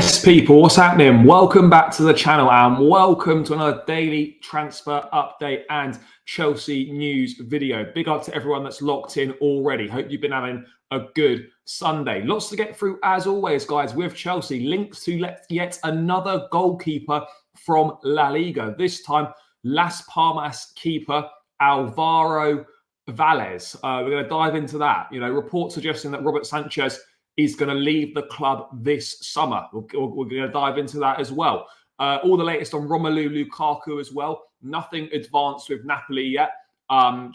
Yes, people, what's happening? Welcome back to the channel and welcome to another daily transfer update and Chelsea news video. Big up to everyone that's locked in already. Hope you've been having a good Sunday. Lots to get through as always, guys, with Chelsea. Links to yet another goalkeeper from La Liga. This time, Las Palmas keeper Alvaro Valles. We're going to dive into that. Reports suggesting that Robert Sanchez is going to leave the club this summer. We're going to dive into that as well. All the latest on Romelu Lukaku as well. Nothing advanced with Napoli yet.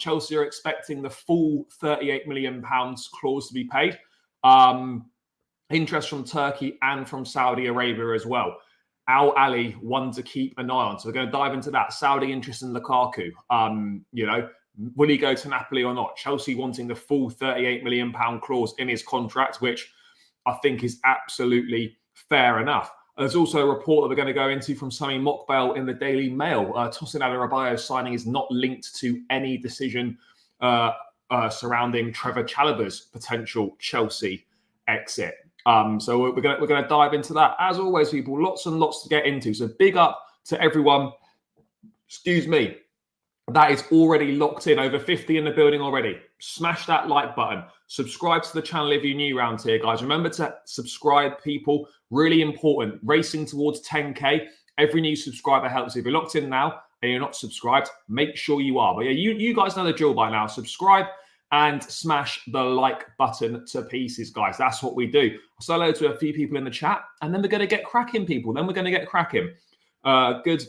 Chelsea are expecting the full £38 million clause to be paid. Interest from Turkey and from Saudi Arabia as well. Al-Ahli, one to keep an eye on. So we're going to dive into that. Saudi interest in Lukaku. Will he go to Napoli or not? Chelsea wanting the full £38 million clause in his contract, which I think is absolutely fair enough. There's also a report that we're going to go into from Sami Mokbel in the Daily Mail. Tosin Adarabioyo signing is not linked to any decision surrounding Trevor Chalobah's potential Chelsea exit. So we're going to dive into that. As always, people, lots and lots to get into. So big up to everyone. Excuse me. That is already locked in. Over 50 in the building already. Smash that like button. Subscribe to the channel if you're new around here, guys. Remember to subscribe, people. Really important. Racing towards 10K. Every new subscriber helps. If you're locked in now and you're not subscribed, make sure you are. But yeah, you guys know the drill by now. Subscribe and smash the like button to pieces, guys. That's what we do. I say hello to a few people in the chat, and then we're going to get cracking, people. Then we're going to get cracking. Good.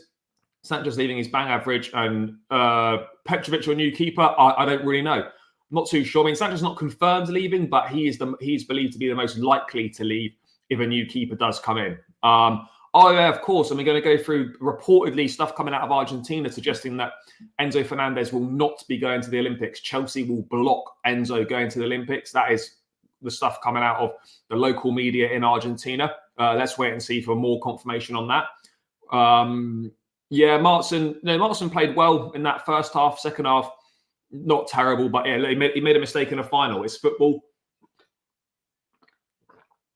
Sanchez leaving his bang average, and Petrovic, your new keeper, I don't really know. Not too sure. I mean, Sanchez not confirmed leaving, but he's believed to be the most likely to leave if a new keeper does come in. Oh, yeah, of course. And we're going to go through reportedly stuff coming out of Argentina suggesting that Enzo Fernandez will not be going to the Olympics. Chelsea will block Enzo going to the Olympics. That is the stuff coming out of the local media in Argentina. Let's wait and see for more confirmation on that. Yeah, Martin played well in that first half. Second half, not terrible, but yeah, he made a mistake in the final. It's football.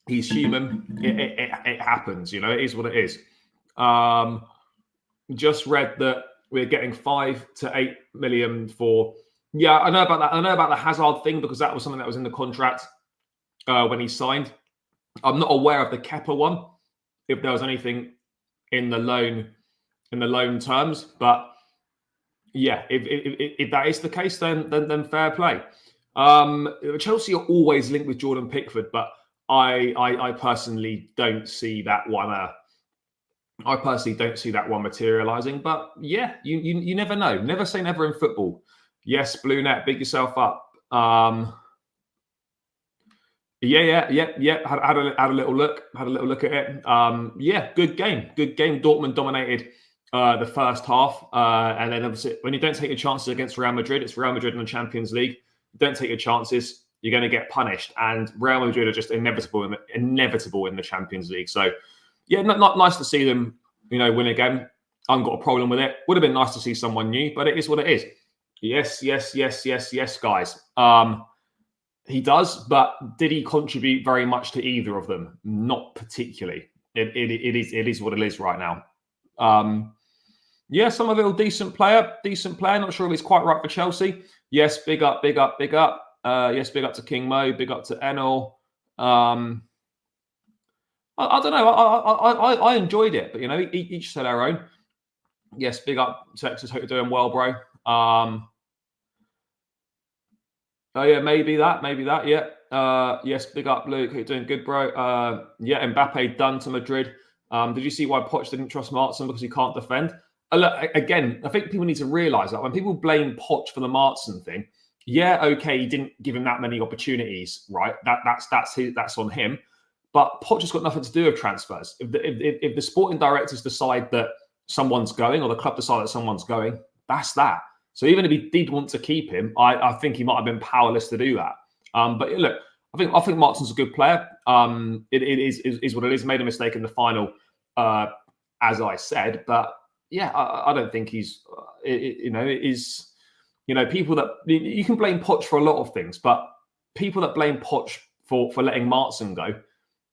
He's human. It happens, it is what it is. Just read that we're getting 5 to 8 million for. Yeah, I know about that. I know about the Hazard thing because that was something that was in the contract when he signed. I'm not aware of the Kepa one, if there was anything in the loan terms, but yeah, if that is the case, then fair play. Chelsea are always linked with Jordan Pickford, but I personally don't see that one. I personally don't see that one materializing. But yeah, you never know. Never say never in football. Yes, Blue Net, big yourself up. Yeah. Had a little look. Had a little look at it. Yeah, good game. Good game. Dortmund dominated the first half, and then obviously when you don't take your chances against Real Madrid, it's Real Madrid in the Champions League. You don't take your chances, you're going to get punished, and Real Madrid are just inevitable in the Champions League. So yeah, not nice to see them, win again. I haven't got a problem with it. Would have been nice to see someone new, but it is what it is. Yes, guys. He does, but did he contribute very much to either of them? Not particularly. It is what it is right now. Yeah, Somerville, decent player. Not sure if he's quite right for Chelsea. Yes, big up. Yes, big up to King Mo. Big up to Enel. I don't know. I enjoyed it, but each to their own. Yes, big up Texas. Hope you're doing well, bro. Oh yeah, maybe that. Yeah. Yes, big up, Luke. You're doing good, bro. Yeah, Mbappe done to Madrid. Did you see why Poch didn't trust Martin because he can't defend? Look, again, I think people need to realise that when people blame Poch for the Martin thing, yeah, okay, he didn't give him that many opportunities, right? That's on him. But Poch has got nothing to do with transfers. If the sporting directors decide that someone's going, or the club decide that someone's going, that's that. So even if he did want to keep him, I think he might have been powerless to do that. But look, I think Martin's a good player. It is what it is. Made a mistake in the final, as I said, but yeah, I don't think he's. It is. People that you can blame Poch for a lot of things, but people that blame Poch for letting Martin go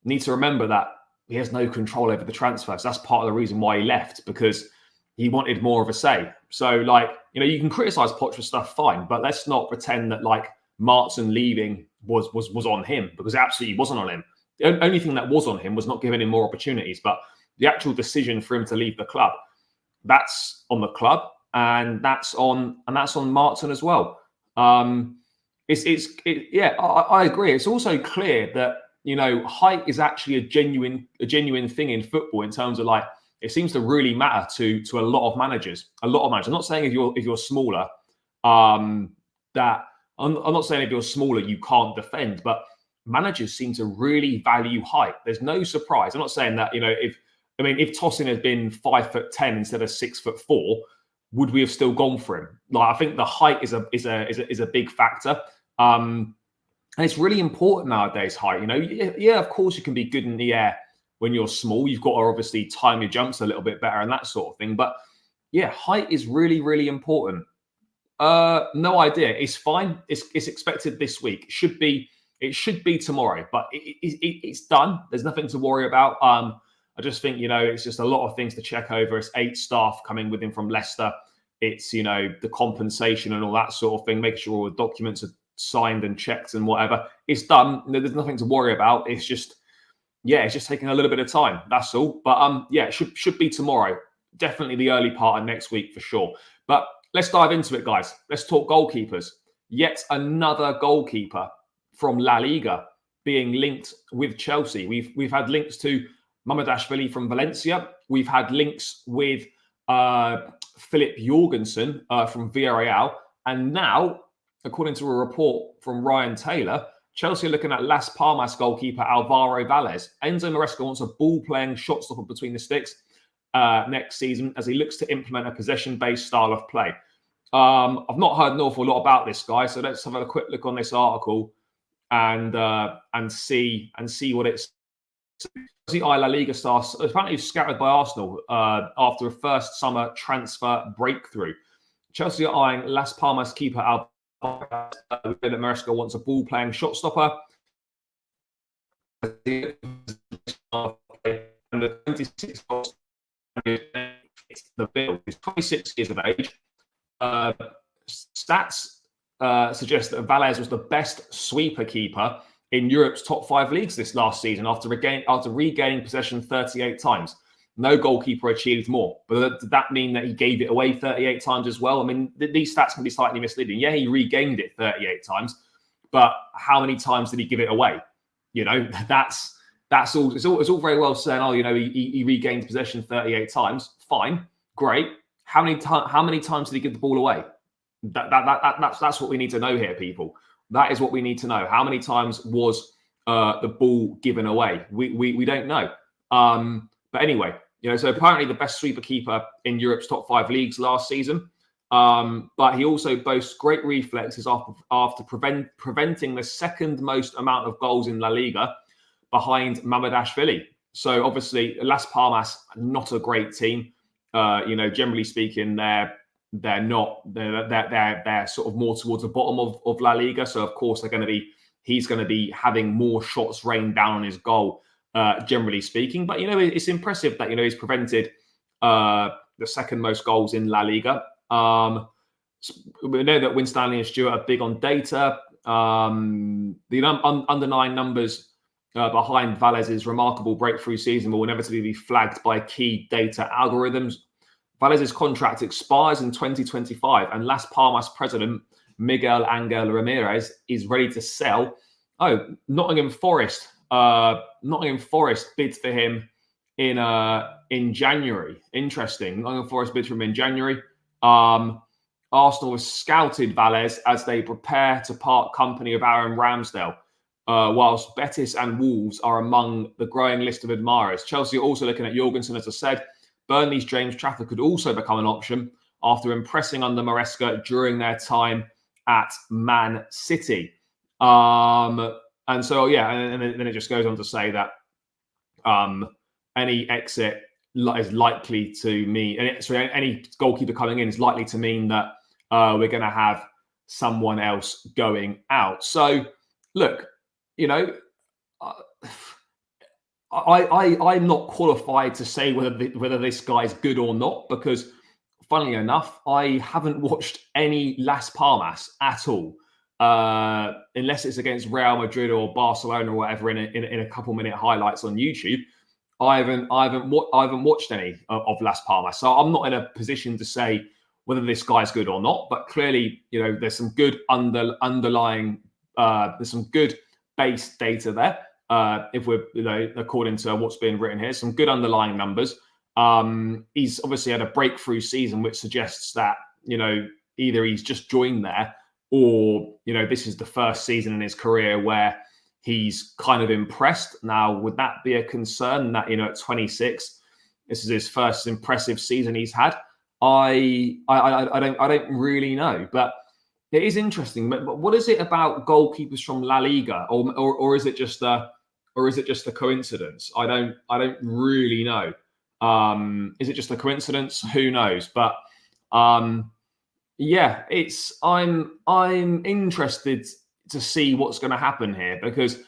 need to remember that he has no control over the transfer. So that's part of the reason why he left, because he wanted more of a say. So, like, you can criticize Poch for stuff, fine, but let's not pretend that like Martin leaving was on him, because it absolutely wasn't on him. The only thing that was on him was not giving him more opportunities, but the actual decision for him to leave the club, that's on the club, and that's on Martin as well. I agree. It's also clear that height is actually a genuine thing in football, in terms of like, it seems to really matter to a lot of managers. I'm not saying if you're smaller, I'm not saying if you're smaller you can't defend, but managers seem to really value height. There's no surprise. I'm not saying that if Tosin had been 5'10" instead of 6'4", would we have still gone for him? Like, I think the height is a big factor. And it's really important nowadays, height. Yeah, of course you can be good in the air when you're small. You've got to obviously time your jumps a little bit better and that sort of thing. But yeah, height is really, really important. No idea. It's fine. It's expected this week. It should be tomorrow, but it's done. There's nothing to worry about. I just think, it's just a lot of things to check over. It's 8 staff coming with him from Leicester. It's, the compensation and all that sort of thing, making sure all the documents are signed and checked and whatever. It's done. There's nothing to worry about. It's just taking a little bit of time. That's all. But it should be tomorrow. Definitely the early part of next week for sure. But let's dive into it, guys. Let's talk goalkeepers. Yet another goalkeeper from La Liga being linked with Chelsea. We've had links to Mamardashvili from Valencia. We've had links with Philip Jorgensen from Villarreal. And now, according to a report from Ryan Taylor, Chelsea are looking at Las Palmas goalkeeper Alvaro Valles. Enzo Maresca wants a ball-playing shot stopper between the sticks next season, as he looks to implement a possession-based style of play. I've not heard an awful lot about this guy, so let's have a quick look on this article and see what it's. The La Liga star apparently scouted by Arsenal after a first summer transfer breakthrough. Chelsea are eyeing Las Palmas keeper Alvaro. Maresca wants a ball-playing shot stopper. The 26 the bill. He's 26 years of age. Stats suggest that Valles was the best sweeper keeper in Europe's top 5 leagues this last season after regaining possession 38 times. No goalkeeper achieved more. But did that mean that he gave it away 38 times as well? I mean, these stats can be slightly misleading. Yeah, he regained it 38 times, but how many times did he give it away? That's all. It's all very well saying, he regained possession 38 times. Fine, great. How many times did he give the ball away? That's what we need to know here, people. That is what we need to know. How many times was the ball given away? We don't know. But anyway, so apparently the best sweeper keeper in Europe's top 5 leagues last season. But he also boasts great reflexes after preventing the second most amount of goals in La Liga, behind Mamardashvili. So obviously Las Palmas, not a great team. Generally speaking, they're sort of more towards the bottom of La Liga. So of course he's going to be having more shots rained down on his goal, generally speaking. But it's impressive that he's prevented the second most goals in La Liga. We know that Winstanley and Stewart are big on data. The underlying numbers behind Valles' remarkable breakthrough season will inevitably be flagged by key data algorithms. Valles' contract expires in 2025, and Las Palmas president Miguel Angel Ramirez is ready to sell. Nottingham Forest bids for him in January. Interesting. Nottingham Forest bids for him in January. Arsenal has scouted Valles as they prepare to part company of Aaron Ramsdale, whilst Betis and Wolves are among the growing list of admirers. Chelsea are also looking at Jorgensen, as I said. Burnley's James Trafford could also become an option after impressing under Maresca during their time at Man City. And then it just goes on to say that any exit is likely to mean, any goalkeeper coming in is likely to mean that we're going to have someone else going out. So, look, I'm not qualified to say whether this guy's good or not, because funnily enough, I haven't watched any Las Palmas at all, unless it's against Real Madrid or Barcelona or whatever in a couple minute highlights on YouTube. I haven't watched any of Las Palmas, so I'm not in a position to say whether this guy's good or not. But clearly, there's some good underlying, there's some good base data there. If we're, according to what's being written here, some good underlying numbers. He's obviously had a breakthrough season, which suggests that, either he's just joined there or, this is the first season in his career where he's kind of impressed. Now, would that be a concern that, at 26, this is his first impressive season he's had? I don't really know, but it is interesting. But what is it about goalkeepers from La Liga, or is it just a coincidence? I don't really know. Is it just a coincidence? Who knows? But yeah, I'm interested to see what's going to happen here, because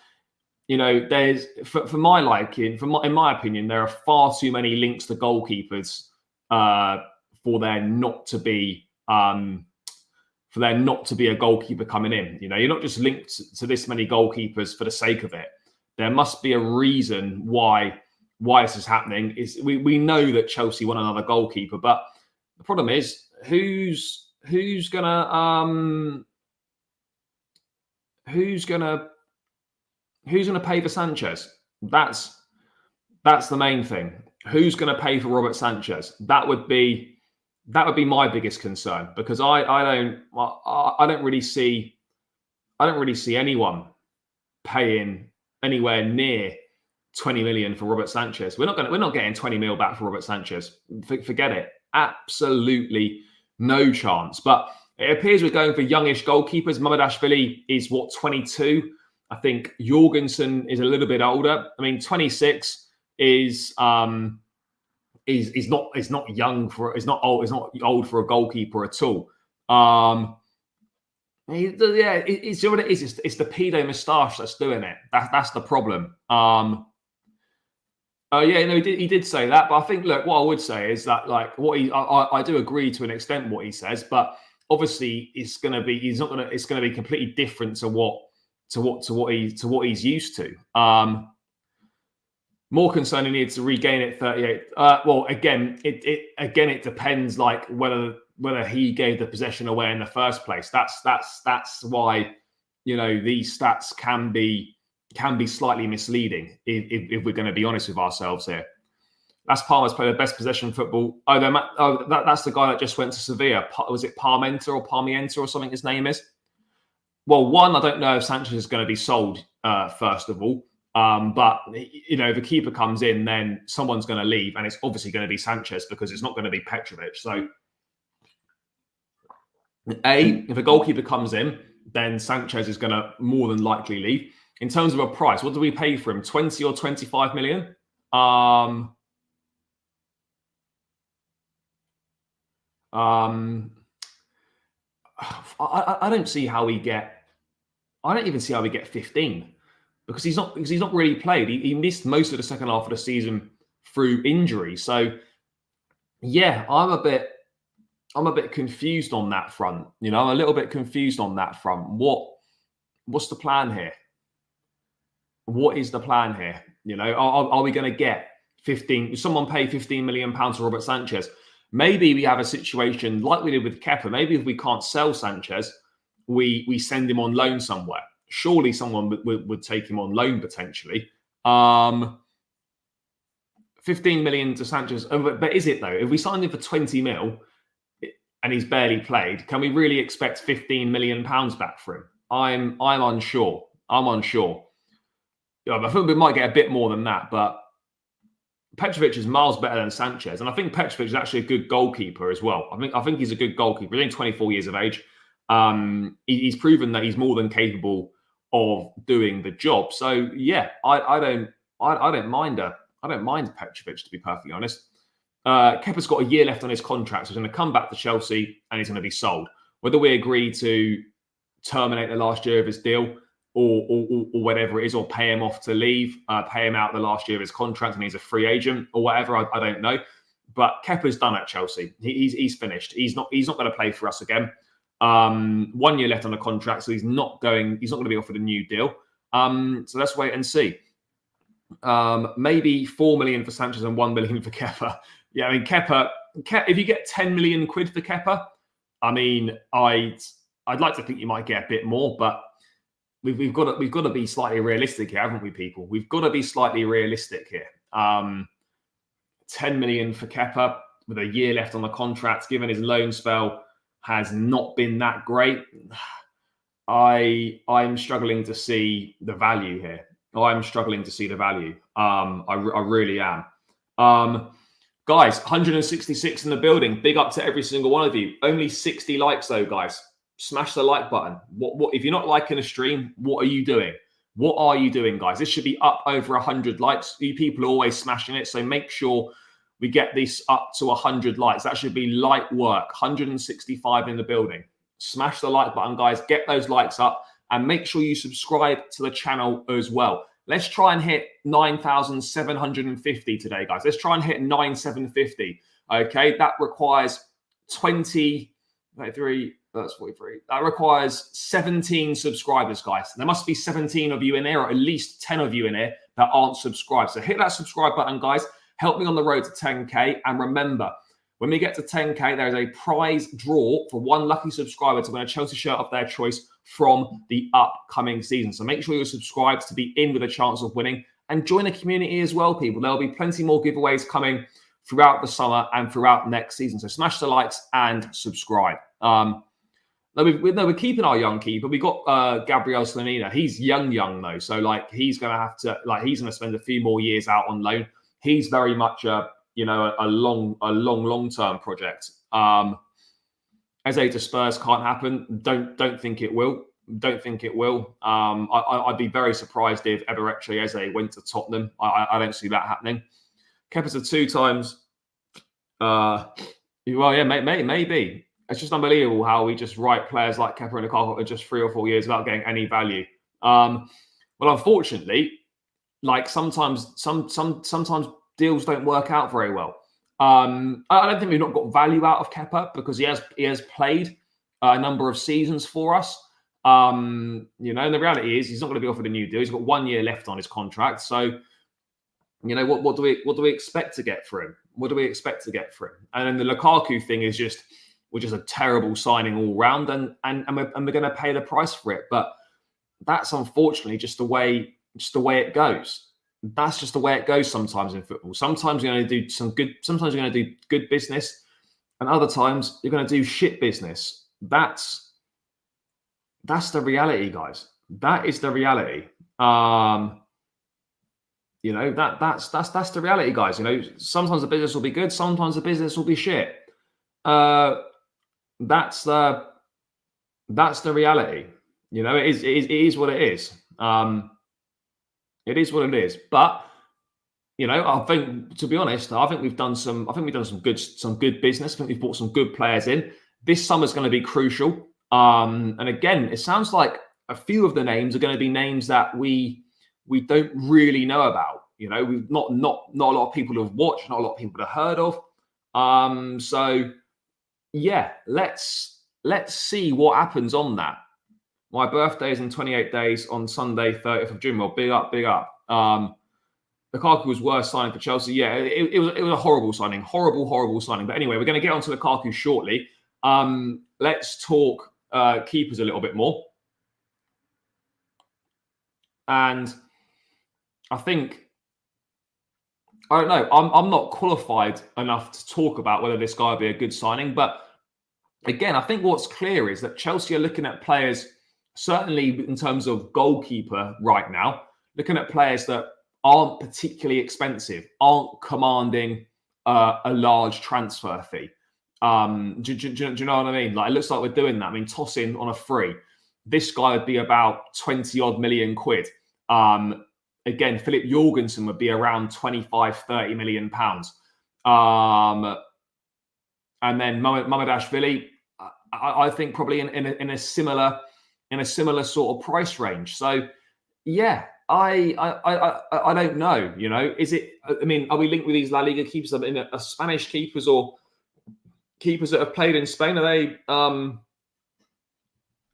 there's for my liking, in my opinion, there are far too many links to goalkeepers for there not to be a goalkeeper coming in. You're not just linked to this many goalkeepers for the sake of it. There must be a reason why this is happening. We know that Chelsea want another goalkeeper, but the problem is who's gonna pay for Sanchez? That's the main thing. Who's gonna pay for Robert Sanchez? That would be my biggest concern, because I don't really see anyone paying anywhere near 20 million for Robert Sanchez. We're not getting 20 mil back for Robert Sanchez. Forget it. Absolutely no chance. But it appears we're going for youngish goalkeepers. Mamardashvili is 22. I think Jorgensen is a little bit older. I mean, 26 is not young for, it's not old for a goalkeeper at all. It's what it is. It's the pedo moustache that's doing it. That's the problem. He did say that, but I think, look, what I would say is that, like, I do agree to an extent what he says, but obviously it's going to be completely different to what he's used to. More concerning, he needs to regain it 38. It depends, like, whether he gave the possession away in the first place. That's why these stats can be slightly misleading if we're going to be honest with ourselves here. Las Palmas played their best possession football. That's the guy that just went to Sevilla. Was it Parmienta or something his name is? Well, one, I don't know if Sanchez is going to be sold, first of all. But if the keeper comes in, then someone's going to leave, and it's obviously going to be Sanchez, because it's not going to be Petrovic. So, if a goalkeeper comes in, then Sanchez is going to more than likely leave. In terms of a price, what do we pay for him? 20 or 25 million? I don't see how we get. I don't even see how we get 15, because he's not really played. He missed most of the second half of the season through injury. So yeah, I'm a bit confused on that front. I'm a little bit confused on that front. What's the plan here? What is the plan here? Are we going to get 15? Someone pay 15 million pounds for Robert Sanchez? Maybe we have a situation like we did with Kepa. Maybe if we can't sell Sanchez, we send him on loan somewhere. Surely someone would take him on loan potentially. 15 million to Sanchez. But is it, though? If we signed him for 20 mil and he's barely played, can we really expect 15 million pounds back for him? I'm unsure. I think we might get a bit more than that, but Petrovic is miles better than Sanchez, and I think Petrovic is actually a good goalkeeper as well. I think he's a good goalkeeper. He's only 24 years of age. He's proven that he's more than capable of doing the job. So yeah, I don't mind Petrovic, to be perfectly honest. Kepa's got a year left on his contract, so he's going to come back to Chelsea and he's going to be sold. Whether we agree to terminate the last year of his deal or whatever it is, or pay him off to leave, pay him out the last year of his contract and he's a free agent or whatever. I don't know. But Kepa's done at Chelsea. He's finished. He's not going to play for us again. 1 year left on the contract, so he's not going to be offered a new deal. So let's wait and see. Maybe 4 million for Sanchez and 1 million for Kepa. Yeah, I mean Kepa. If you get 10 million quid for Kepa, I mean, I'd like to think you might get a bit more, but we've got to be slightly realistic here, haven't we, people? We've got to be slightly realistic here. 10 million for Kepa with a year left on the contract, given his loan spell has not been that great. I'm struggling to see the value here. I'm struggling to see the value. I really am. Guys, 166 in the building. Big up to every single one of you. Only 60 likes though, guys. Smash the like button. What if you're not liking a stream, what are you doing? What are you doing, guys? This should be up over 100 likes. You people are always smashing it, so make sure we get this up to 100 likes. That should be light work. 165 in the building. Smash the like button, guys. Get those likes up and make sure you subscribe to the channel as well. Let's try and hit 9,750 today, guys. Let's try and hit 9,750. Okay, that requires 23. That's 43. That requires 17 subscribers, guys. There must be 17 of you in here, or at least 10 of you in here that aren't subscribed. So hit that subscribe button, guys. Help me on the road to 10K. And remember, when we get to 10K, there is a prize draw for one lucky subscriber to win a Chelsea shirt of their choice from the upcoming season. So make sure you're subscribed to be in with a chance of winning, and join the community as well, people. There'll be plenty more giveaways coming throughout the summer and throughout next season. So smash the likes and subscribe. We're keeping our young keeper. We got Gabriel Slanina. He's young though, so like he's going to have to he's going to spend a few more years out on loan. He's very much a long-term project. Eze to Spurs can't happen. Don't think it will. Don't think it will. I'd be very surprised if Eberechi Eze went to Tottenham. I don't see that happening. Kepa's 2 times. Well, yeah, maybe. It's just unbelievable how we just write players like Kepa and Lukaku for just 3 or 4 years without getting any value. Well, unfortunately, like sometimes deals don't work out very well. I don't think we've not got value out of Kepa because he has played a number of seasons for us. And the reality is he's not going to be offered a new deal. He's got 1 year left on his contract. So, what do we expect to get for him? What do we expect to get for him? And then the Lukaku thing is just a terrible signing all round, and we're going to pay the price for it. But that's unfortunately just the way it goes. That's just the way it goes sometimes in football. Sometimes you're going to do sometimes you're going to do good business, and other times you're going to do shit business. That's the reality, guys. That is the reality. That's the reality, guys. Sometimes the business will be good, sometimes the business will be shit. That's the reality. It is what it is. It is what it is. But I think, to be honest, we've done some good business. I think we've brought some good players in. This summer's going to be crucial. And again, it sounds like a few of the names are going to be names that we don't really know about. We've not a lot of people have watched, not a lot of people have heard of. So yeah, let's see what happens on that. My birthday is in 28 days on Sunday, 30th of June. Well, big up. Lukaku was worst signing for Chelsea. Yeah, it was a horrible signing. Horrible signing. But anyway, we're going to get onto Lukaku shortly. Let's talk keepers a little bit more. And I think, I don't know, I'm not qualified enough to talk about whether this guy will be a good signing. But again, I think what's clear is that Chelsea are looking at players, certainly in terms of goalkeeper right now, looking at players that aren't particularly expensive, aren't commanding a large transfer fee. Do you know what I mean? Like, it looks like we're doing that. I mean, Tosin on a free. This guy would be about 20 odd million quid. Again, Philip Jorgensen would be around 25, 30 million pounds. And then Mamardashvili, I think probably in a similar sort of price range. So Yeah, I don't know. You know, is it? I mean, are we linked with these La Liga keepers? I mean, are Spanish keepers or keepers that have played in Spain? Are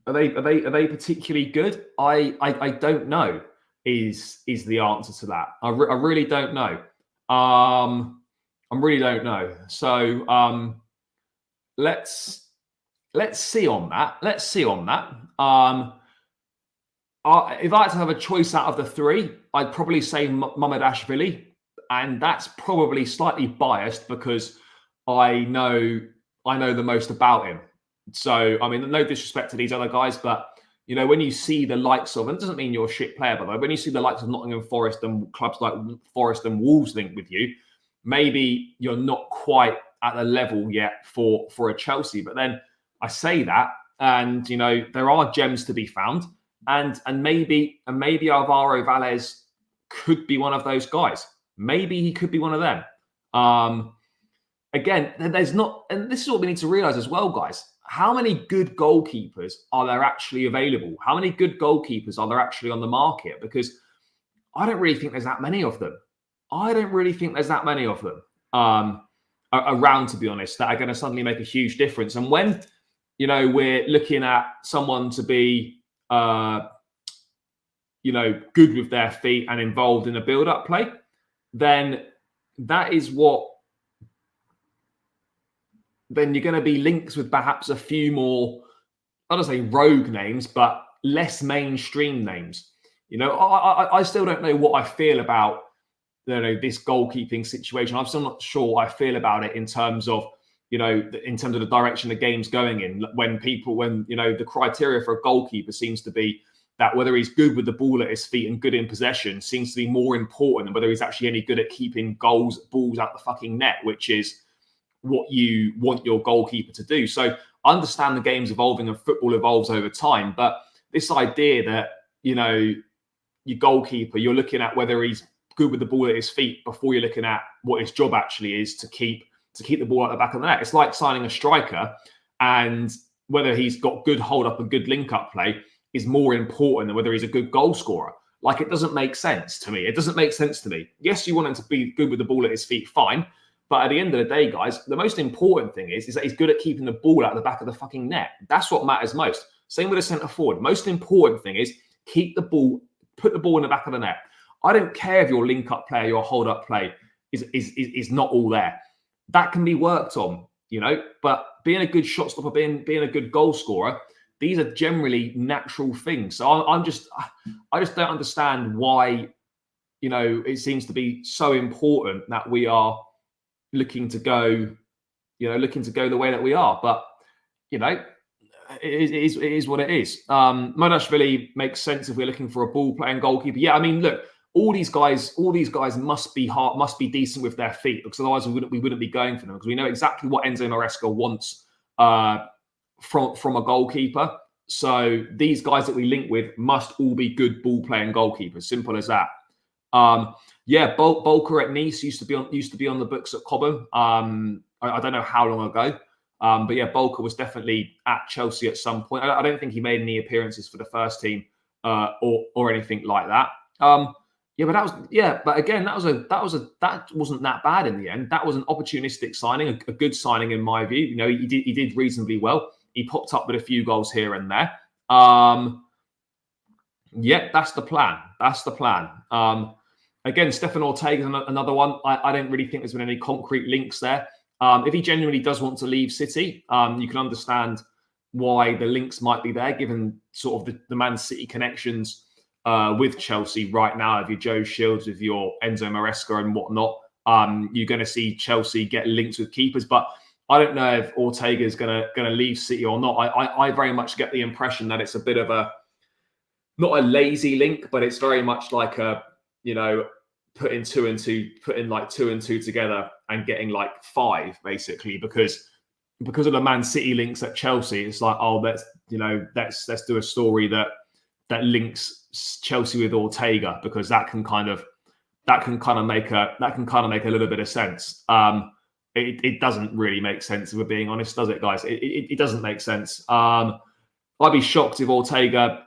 they particularly good? I don't know. Is the answer to that? I really don't know. I really don't know. So let's see on that. Let's see on that. If I had to have a choice out of the three, I'd probably say Mamardashvili, and that's probably slightly biased because I know the most about him. So I mean, no disrespect to these other guys, but you know, when you see the likes of, and it doesn't mean you're a shit player, by the way, when you see the likes of Nottingham Forest and clubs like Forest and Wolves linked with you, maybe you're not quite at the level yet for a Chelsea. But then I say that, and you know, there are gems to be found. And maybe Alvaro Valles could be one of those guys. Maybe he could be one of them. Again, there's not, and this is what we need to realize as well, guys. How many good goalkeepers are there actually available? How many good goalkeepers are there actually on the market? Because I don't really think there's that many of them. Around, to be honest, that are going to suddenly make a huge difference. And when, you know, we're looking at someone to be good with their feet and involved in a build-up play, then that is what. Then you're going to be linked with perhaps a few more, I don't say rogue names, but less mainstream names. You know, I still don't know what I feel about, you know, this goalkeeping situation. I'm still not sure what I feel about it in terms of, you know, in terms of the direction the game's going in. When you know, the criteria for a goalkeeper seems to be that whether he's good with the ball at his feet and good in possession seems to be more important than whether he's actually any good at keeping balls out the fucking net, which is what you want your goalkeeper to do. So I understand the game's evolving and football evolves over time, but this idea that, you know, your goalkeeper, you're looking at whether he's good with the ball at his feet before you're looking at what his job actually is to keep the ball at the back of the net. It's like signing a striker, and whether he's got good hold up and good link up play is more important than whether he's a good goal scorer. Like, it doesn't make sense to me. It doesn't make sense to me. Yes, you want him to be good with the ball at his feet, fine. But at the end of the day, guys, the most important thing is that he's good at keeping the ball out of the back of the fucking net. That's what matters most. Same with a centre forward. Most important thing is keep the ball, put the ball in the back of the net. I don't care if your link-up play, your hold-up play is not all there. That can be worked on, you know. But being a good shot stopper, being a good goal scorer, these are generally natural things. So I just don't understand why, you know, it seems to be so important that we are looking to go the way that we are. But, you know, it is what it is. Mamardashvili makes sense if we're looking for a ball playing goalkeeper. Yeah, I mean, look, all these guys must be decent with their feet, because otherwise we wouldn't be going for them, because we know exactly what Enzo Maresca wants from a goalkeeper. So these guys that we link with must all be good ball playing goalkeepers. Simple as that. Yeah, Bolker at Nice used to be on the books at Cobham. I don't know how long ago, but yeah, Bolker was definitely at Chelsea at some point. I don't think he made any appearances for the first team or anything like that. But again, that wasn't that bad in the end. That was an opportunistic signing, a good signing in my view. You know, he did reasonably well. He popped up with a few goals here and there. Yeah, that's the plan. Again, Stefan Ortega is another one. I don't really think there's been any concrete links there. If he genuinely does want to leave City, you can understand why the links might be there, given sort of the Man City connections with Chelsea right now. If you're Joe Shields, with your Enzo Maresca and whatnot, you're going to see Chelsea get links with keepers. But I don't know if Ortega is going to leave City or not. I very much get the impression that it's a bit of not a lazy link, but it's very much like a, you know, putting two and two together and getting like 5, basically, because of the Man City links at Chelsea. It's like, oh, let's do a story that links Chelsea with Ortega, because that can kind of make a little bit of sense. It doesn't really make sense, if we're being honest, does it, guys? It doesn't make sense. I'd be shocked if Ortega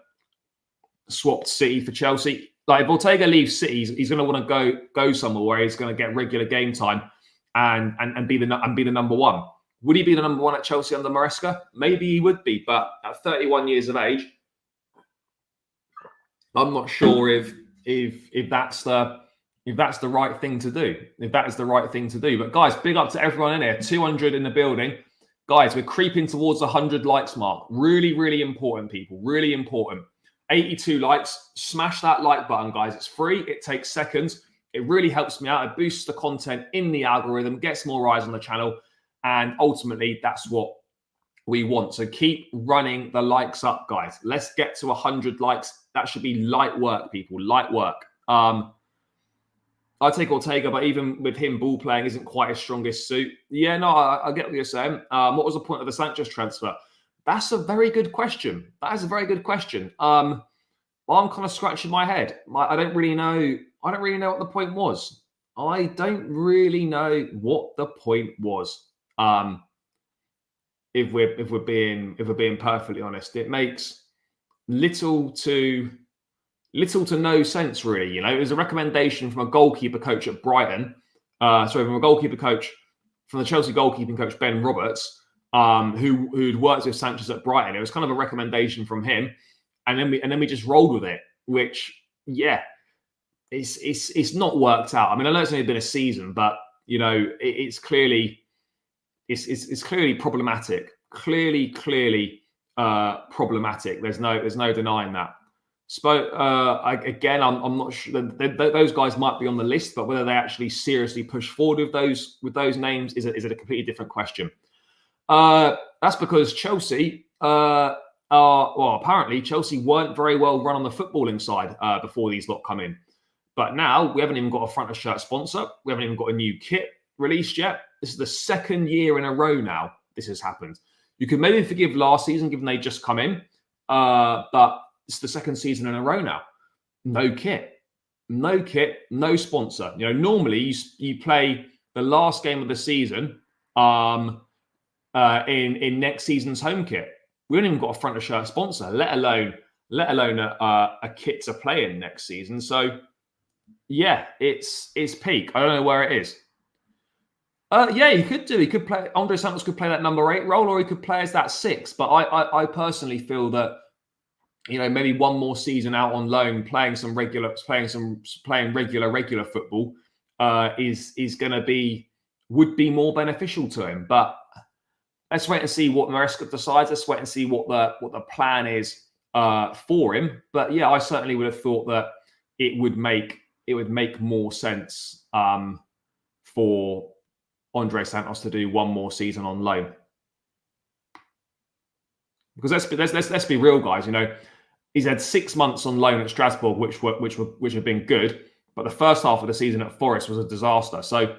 swapped City for Chelsea. Like if Ortega leaves City, he's going to want to go somewhere where he's going to get regular game time and be the number one. Would he be the number one at Chelsea under Maresca? Maybe he would be, but at 31 years of age, I'm not sure if that's the right thing to do. If that is the right thing to do. But guys, big up to everyone in here. 200 in the building. Guys, we're creeping towards the 100 likes mark. Really, really important, people. Really important. 82 likes. Smash that like button, guys. It's free. It takes seconds. It really helps me out. It boosts the content in the algorithm, gets more eyes on the channel. And ultimately, that's what we want. So keep running the likes up, guys. Let's get to 100 likes. That should be light work, people. Light work. I take Ortega, but even with him, ball playing isn't quite his strongest suit. Yeah, no, I get what you're saying. What was the point of the Sanchez transfer? That's a very good question. That is a very good question. Well, I'm kind of scratching my head. I don't really know. I don't really know what the point was. I don't really know what the point was. If we're being perfectly honest, it makes little to no sense, really. You know, it was a recommendation from a goalkeeper coach at Brighton. From a goalkeeper coach, from the Chelsea goalkeeping coach Ben Roberts, who'd worked with Sanchez at Brighton. It was kind of a recommendation from him, and then we just rolled with it. Which, yeah, it's not worked out. I mean, I know it's only been a season, but you know, it's clearly problematic. Clearly problematic. There's no denying that. Again, I'm not sure. Those guys might be on the list, but whether they actually seriously push forward with those names is a completely different question. That's because Chelsea apparently Chelsea weren't very well run on the footballing side before these lot come in. But now we haven't even got a front of shirt sponsor. We haven't even got a new kit released yet. This is the second year in a row now this has happened. You could maybe forgive last season, given they just come in, but it's the second season in a row now. No kit, no sponsor. You know, normally you play the last game of the season in next season's home kit. We haven't even got a front of shirt sponsor, let alone a kit to play in next season. So yeah, it's peak. I don't know where it is. Yeah, he could do. He could play. Andre Santos could play that number 8 role, or he could play as that 6. But I personally feel that, you know, maybe one more season out on loan, playing regular football would be more beneficial to him. But let's wait and see what Maresca decides. Let's wait and see what the plan is for him. But yeah, I certainly would have thought that it would make more sense for Andre Santos to do one more season on loan. Because let's be real, guys. You know, he's had 6 months on loan at Strasbourg, which have been good, but the first half of the season at Forest was a disaster. So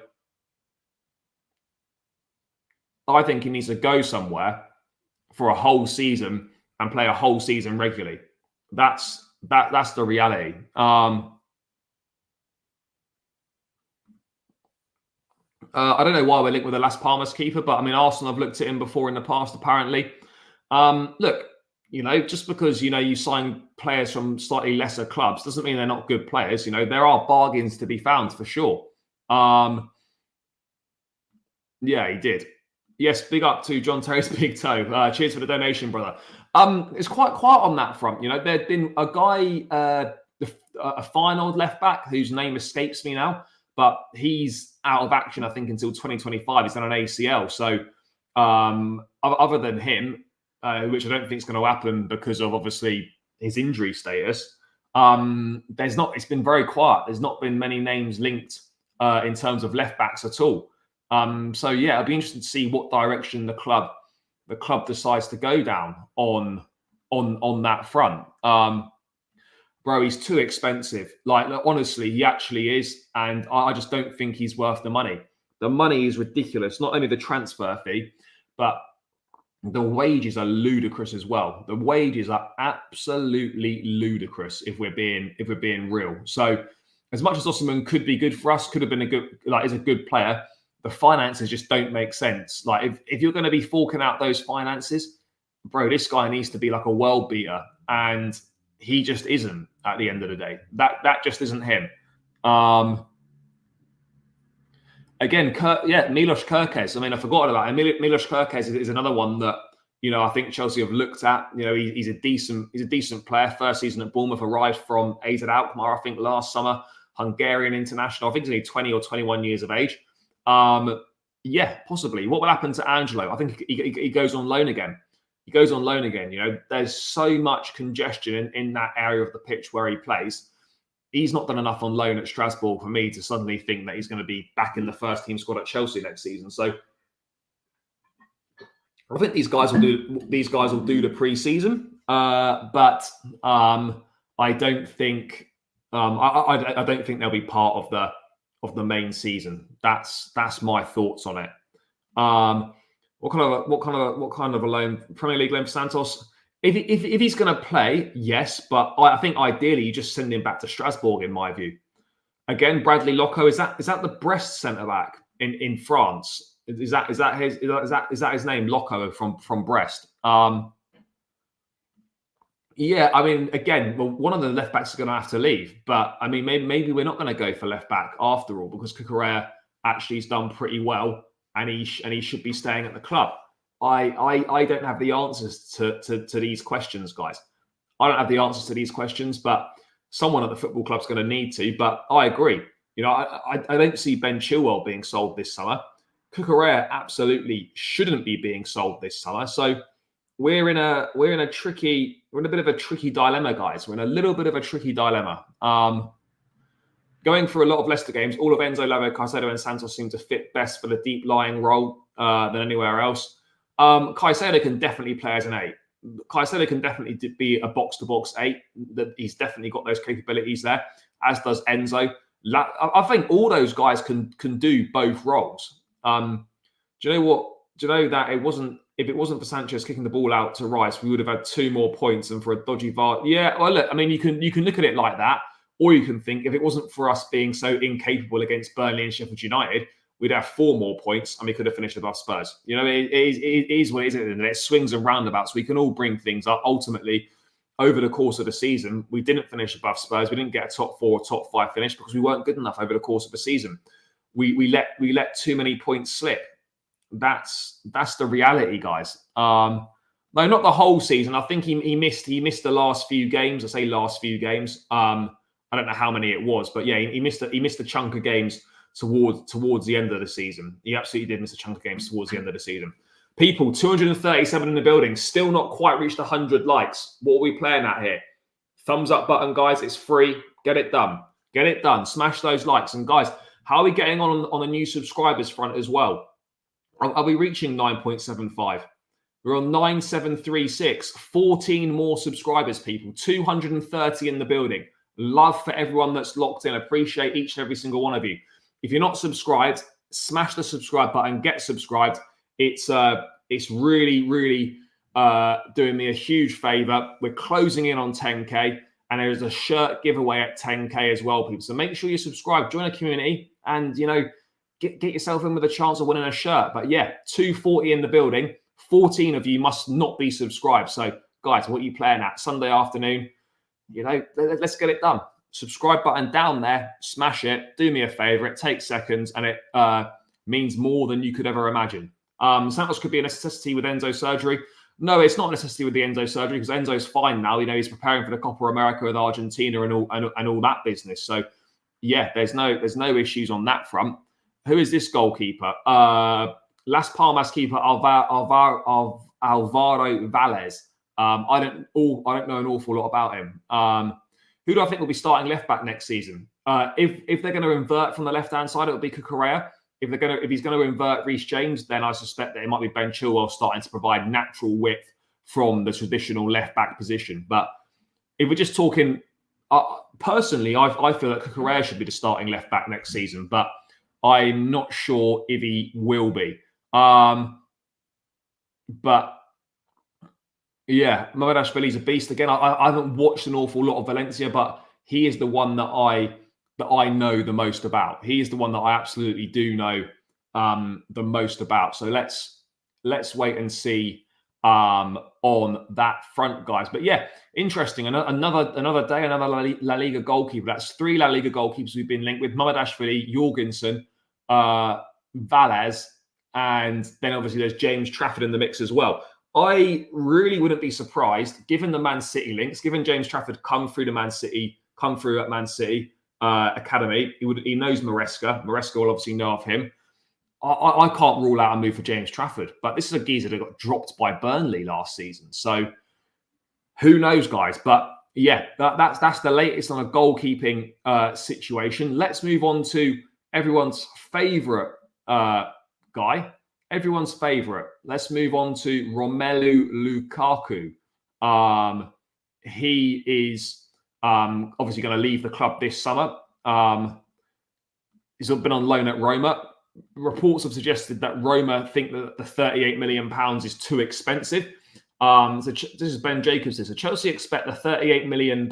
I think he needs to go somewhere for a whole season and play a whole season regularly. That's the reality. I don't know why we're linked with the Las Palmas keeper, but I mean, Arsenal have looked at him before in the past, apparently. Look, you know, just because, you know, you sign players from slightly lesser clubs doesn't mean they're not good players. You know, there are bargains to be found for sure. Yeah, he did. Yes, big up to John Terry's big toe. Cheers for the donation, brother. It's quite quiet on that front. You know, there'd been a guy, a fine old left back whose name escapes me now, but he's out of action, I think, until 2025. He's done an ACL. So other than him, which I don't think is going to happen because of obviously his injury status, it's been very quiet. There's not been many names linked in terms of left backs at all. So yeah, it'll be interesting to see what direction the club decides to go down on that front. Bro, he's too expensive. Like, honestly, he actually is. And I just don't think he's worth the money. The money is ridiculous. Not only the transfer fee, but the wages are ludicrous as well. The wages are absolutely ludicrous if we're being real. So as much as Osimhen could be good for us, could have been is a good player, the finances just don't make sense. Like, if you're going to be forking out those finances, bro, this guy needs to be like a world beater. And he just isn't at the end of the day. That just isn't him. Again, Milos Kerkez. I mean, I forgot about him. Milos Kerkez is another one that, you know, I think Chelsea have looked at. You know, he's a decent player. First season at Bournemouth, arrived from AZ Alkmaar, I think, last summer. Hungarian international. I think he's only 20 or 21 years of age. Yeah, possibly. What will happen to Angelo? I think he goes on loan again. He goes on loan again. You know, there's so much congestion in that area of the pitch where he plays. He's not done enough on loan at Strasbourg for me to suddenly think that he's going to be back in the first team squad at Chelsea next season. So I think these guys will do the pre-season, but I don't think I don't think they'll be part of the main season. That's my thoughts on it. What kind of a loan? Premier League loan for Santos? If he's going to play, yes, but I think ideally you just send him back to Strasbourg, in my view. Again, Bradley Locco, is that the Brest centre back in France? Is that his name, Locco from Brest? Yeah, I mean, again, well, one of the left backs is going to have to leave, but I mean, maybe we're not going to go for left back after all, because Cucurella actually has done pretty well, and he should be staying at the club. I don't have the answers to these questions, guys. I don't have the answers to these questions, but someone at the football club's going to need to. But I agree. You know, I don't see Ben Chilwell being sold this summer. Cucurella absolutely shouldn't be being sold this summer. So we're in a bit of a tricky dilemma, guys. We're in a little bit of a tricky dilemma. Going for a lot of Leicester games, all of Enzo, Lavo, Caicedo and Santos seem to fit best for the deep lying role than anywhere else. Caicedo can definitely play as an 8. Caicedo can definitely be a box-to-box 8. He's definitely got those capabilities there, as does Enzo. I think all those guys can do both roles. Do you know what? Do you know that if it wasn't for Sanchez kicking the ball out to Rice, we would have had 2 more points, and for a dodgy VAR. Yeah, well, look, I mean, you can look at it like that, or you can think if it wasn't for us being so incapable against Burnley and Sheffield United, we'd have 4 more points and we could have finished above Spurs. You know, it is what it is, and it swings and roundabouts. We can all bring things up. Ultimately, over the course of the season, we didn't finish above Spurs. We didn't get a top 4 or top 5 finish because we weren't good enough over the course of the season. We let too many points slip. That's the reality, guys. No, not the whole season. I think he missed the last few games. I say last few games. I don't know how many it was, but yeah, he missed a chunk of games towards the end of the season. He absolutely did miss a chunk of games towards the end of the season. People, 237 in the building, still not quite reached 100 likes. What are we playing at here? Thumbs up button, guys. It's free. Get it done. Get it done. Smash those likes. And guys, how are we getting on the new subscribers front as well? Are we reaching 9.75? We're on 9,736. 14 more subscribers, people. 230 in the building. Love for everyone that's locked in. Appreciate each and every single one of you. If you're not subscribed, smash the subscribe button. Get subscribed. It's really, really doing me a huge favor. We're closing in on 10K, and there is a shirt giveaway at 10K as well, people. So make sure you subscribe, join a community, and, you know, get yourself in with a chance of winning a shirt. But yeah, 240 in the building. 14 of you must not be subscribed. So guys, what are you playing at? Sunday afternoon? You know, let's get it done. Subscribe button down there. Smash it. Do me a favor. It takes seconds, and it means more than you could ever imagine. Santos could be a necessity with Enzo's surgery. No, it's not a necessity with the Enzo surgery because Enzo's fine now. You know, he's preparing for the Copa America with Argentina and all that business. So yeah, there's no issues on that front. Who is this goalkeeper? Las Palmas keeper Alvaro Valles. I don't know an awful lot about him. Who do I think will be starting left back next season? If they're going to invert from the left hand side, it will be Cucurella. If he's going to invert Reece James, then I suspect that it might be Ben Chilwell starting to provide natural width from the traditional left back position. But if we're just talking, personally, I feel that Cucurella should be the starting left back next season, but I'm not sure if he will be. But yeah, Mamardashvili's a beast. Again, I haven't watched an awful lot of Valencia, but he is the one that I know the most about. He is the one that I absolutely do know the most about. So let's wait and see on that front, guys. But yeah, interesting. Another day, another La Liga goalkeeper. That's 3 La Liga goalkeepers we've been linked with: Mamardashvili, Jorgensen, Valles, and then obviously there's James Trafford in the mix as well. I really wouldn't be surprised, given the Man City links, given James Trafford come through at Man City academy. He knows Maresca. Maresca will obviously know of him. I can't rule out a move for James Trafford, but this is a geezer that got dropped by Burnley last season. So who knows, guys? But yeah, that's the latest on a goalkeeping situation. Let's move on to everyone's favourite guy. Everyone's favourite. Let's move on to Romelu Lukaku. He is obviously going to leave the club this summer. He's been on loan at Roma. Reports have suggested that Roma think that the £38 million is too expensive. So this is Ben Jacobs. So Chelsea expect the £38 million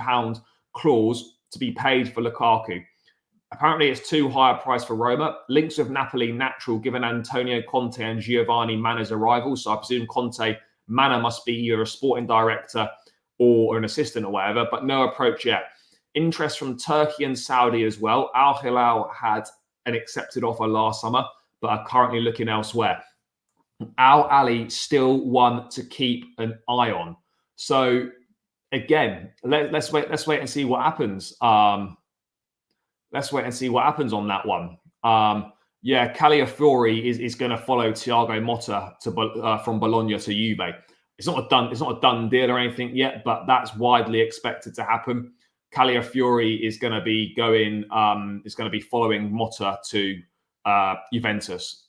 clause to be paid for Lukaku. Apparently, it's too high a price for Roma. Links with Napoli natural, given Antonio Conte and Giovanni Manna's arrival. So I presume Manna must be either a sporting director or an assistant or whatever, but no approach yet. Interest from Turkey and Saudi as well. Al-Hilal had an accepted offer last summer, but are currently looking elsewhere. Al-Ahli still one to keep an eye on. So again, let's wait and see what happens. Let's wait and see what happens on that one. Yeah, Calafiori is going to follow Thiago Motta from Bologna to Juve. It's not a done deal or anything yet, but that's widely expected to happen. Calafiori is going to be following Motta to Juventus.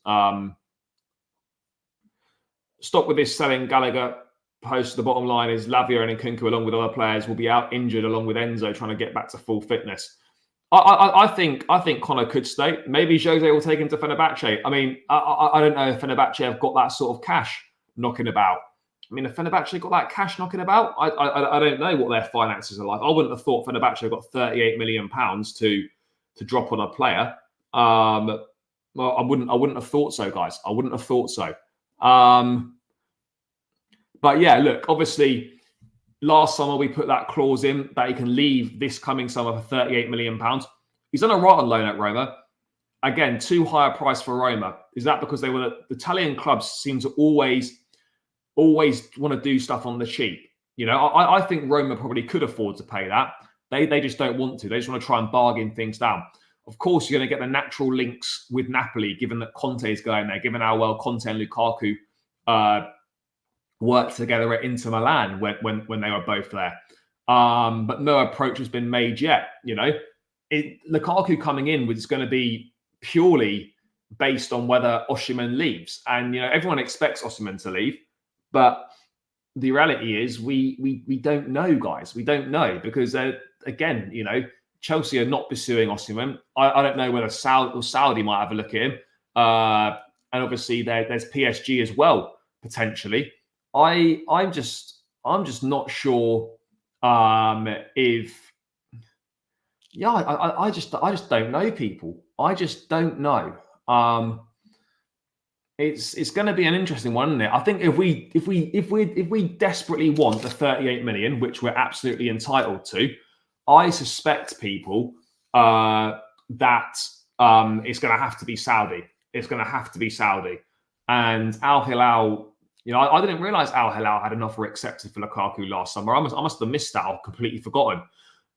Stop with this selling Gallagher post. The bottom line is Lavia and Nkunku, along with other players, will be out injured along with Enzo, trying to get back to full fitness. I think Connor could stay. Maybe Jose will take him to Fenerbahce. I mean, I don't know if Fenerbahce have got that sort of cash knocking about. I mean, if Fenerbahce got that cash knocking about, I don't know what their finances are like. I wouldn't have thought Fenerbahce got £38 million to drop on a player. Well, I wouldn't have thought so, guys. I wouldn't have thought so. But yeah, look, obviously, last summer we put that clause in that he can leave this coming summer for £38 million. He's on a right on loan at Roma. Again, too high a price for Roma. Is that because the Italian clubs seem to always want to do stuff on the cheap? You know, I think Roma probably could afford to pay that. They just don't want to. They just want to try and bargain things down. Of course, you're going to get the natural links with Napoli, given that Conte is going there, given how well Conte and Lukaku worked together at Inter Milan when they were both there. But no approach has been made yet. You know, Lukaku coming in was going to be purely based on whether Osimhen leaves. And, you know, everyone expects Osimhen to leave. But the reality is we don't know, guys. We don't know because, again, you know, Chelsea are not pursuing Osimhen. I don't know whether Saudi might have a look at him. And obviously there's PSG as well, potentially. I'm just not sure if I just don't know, people. I just don't know. It's going to be an interesting one, isn't it? I think if we desperately want the 38 million, which we're absolutely entitled to, I suspect, people, that it's going to have to be Saudi. It's going to have to be Saudi. And Al-Hilal, you know, I didn't realise Al-Hilal had an offer accepted for Lukaku last summer. I must have missed that or completely forgotten.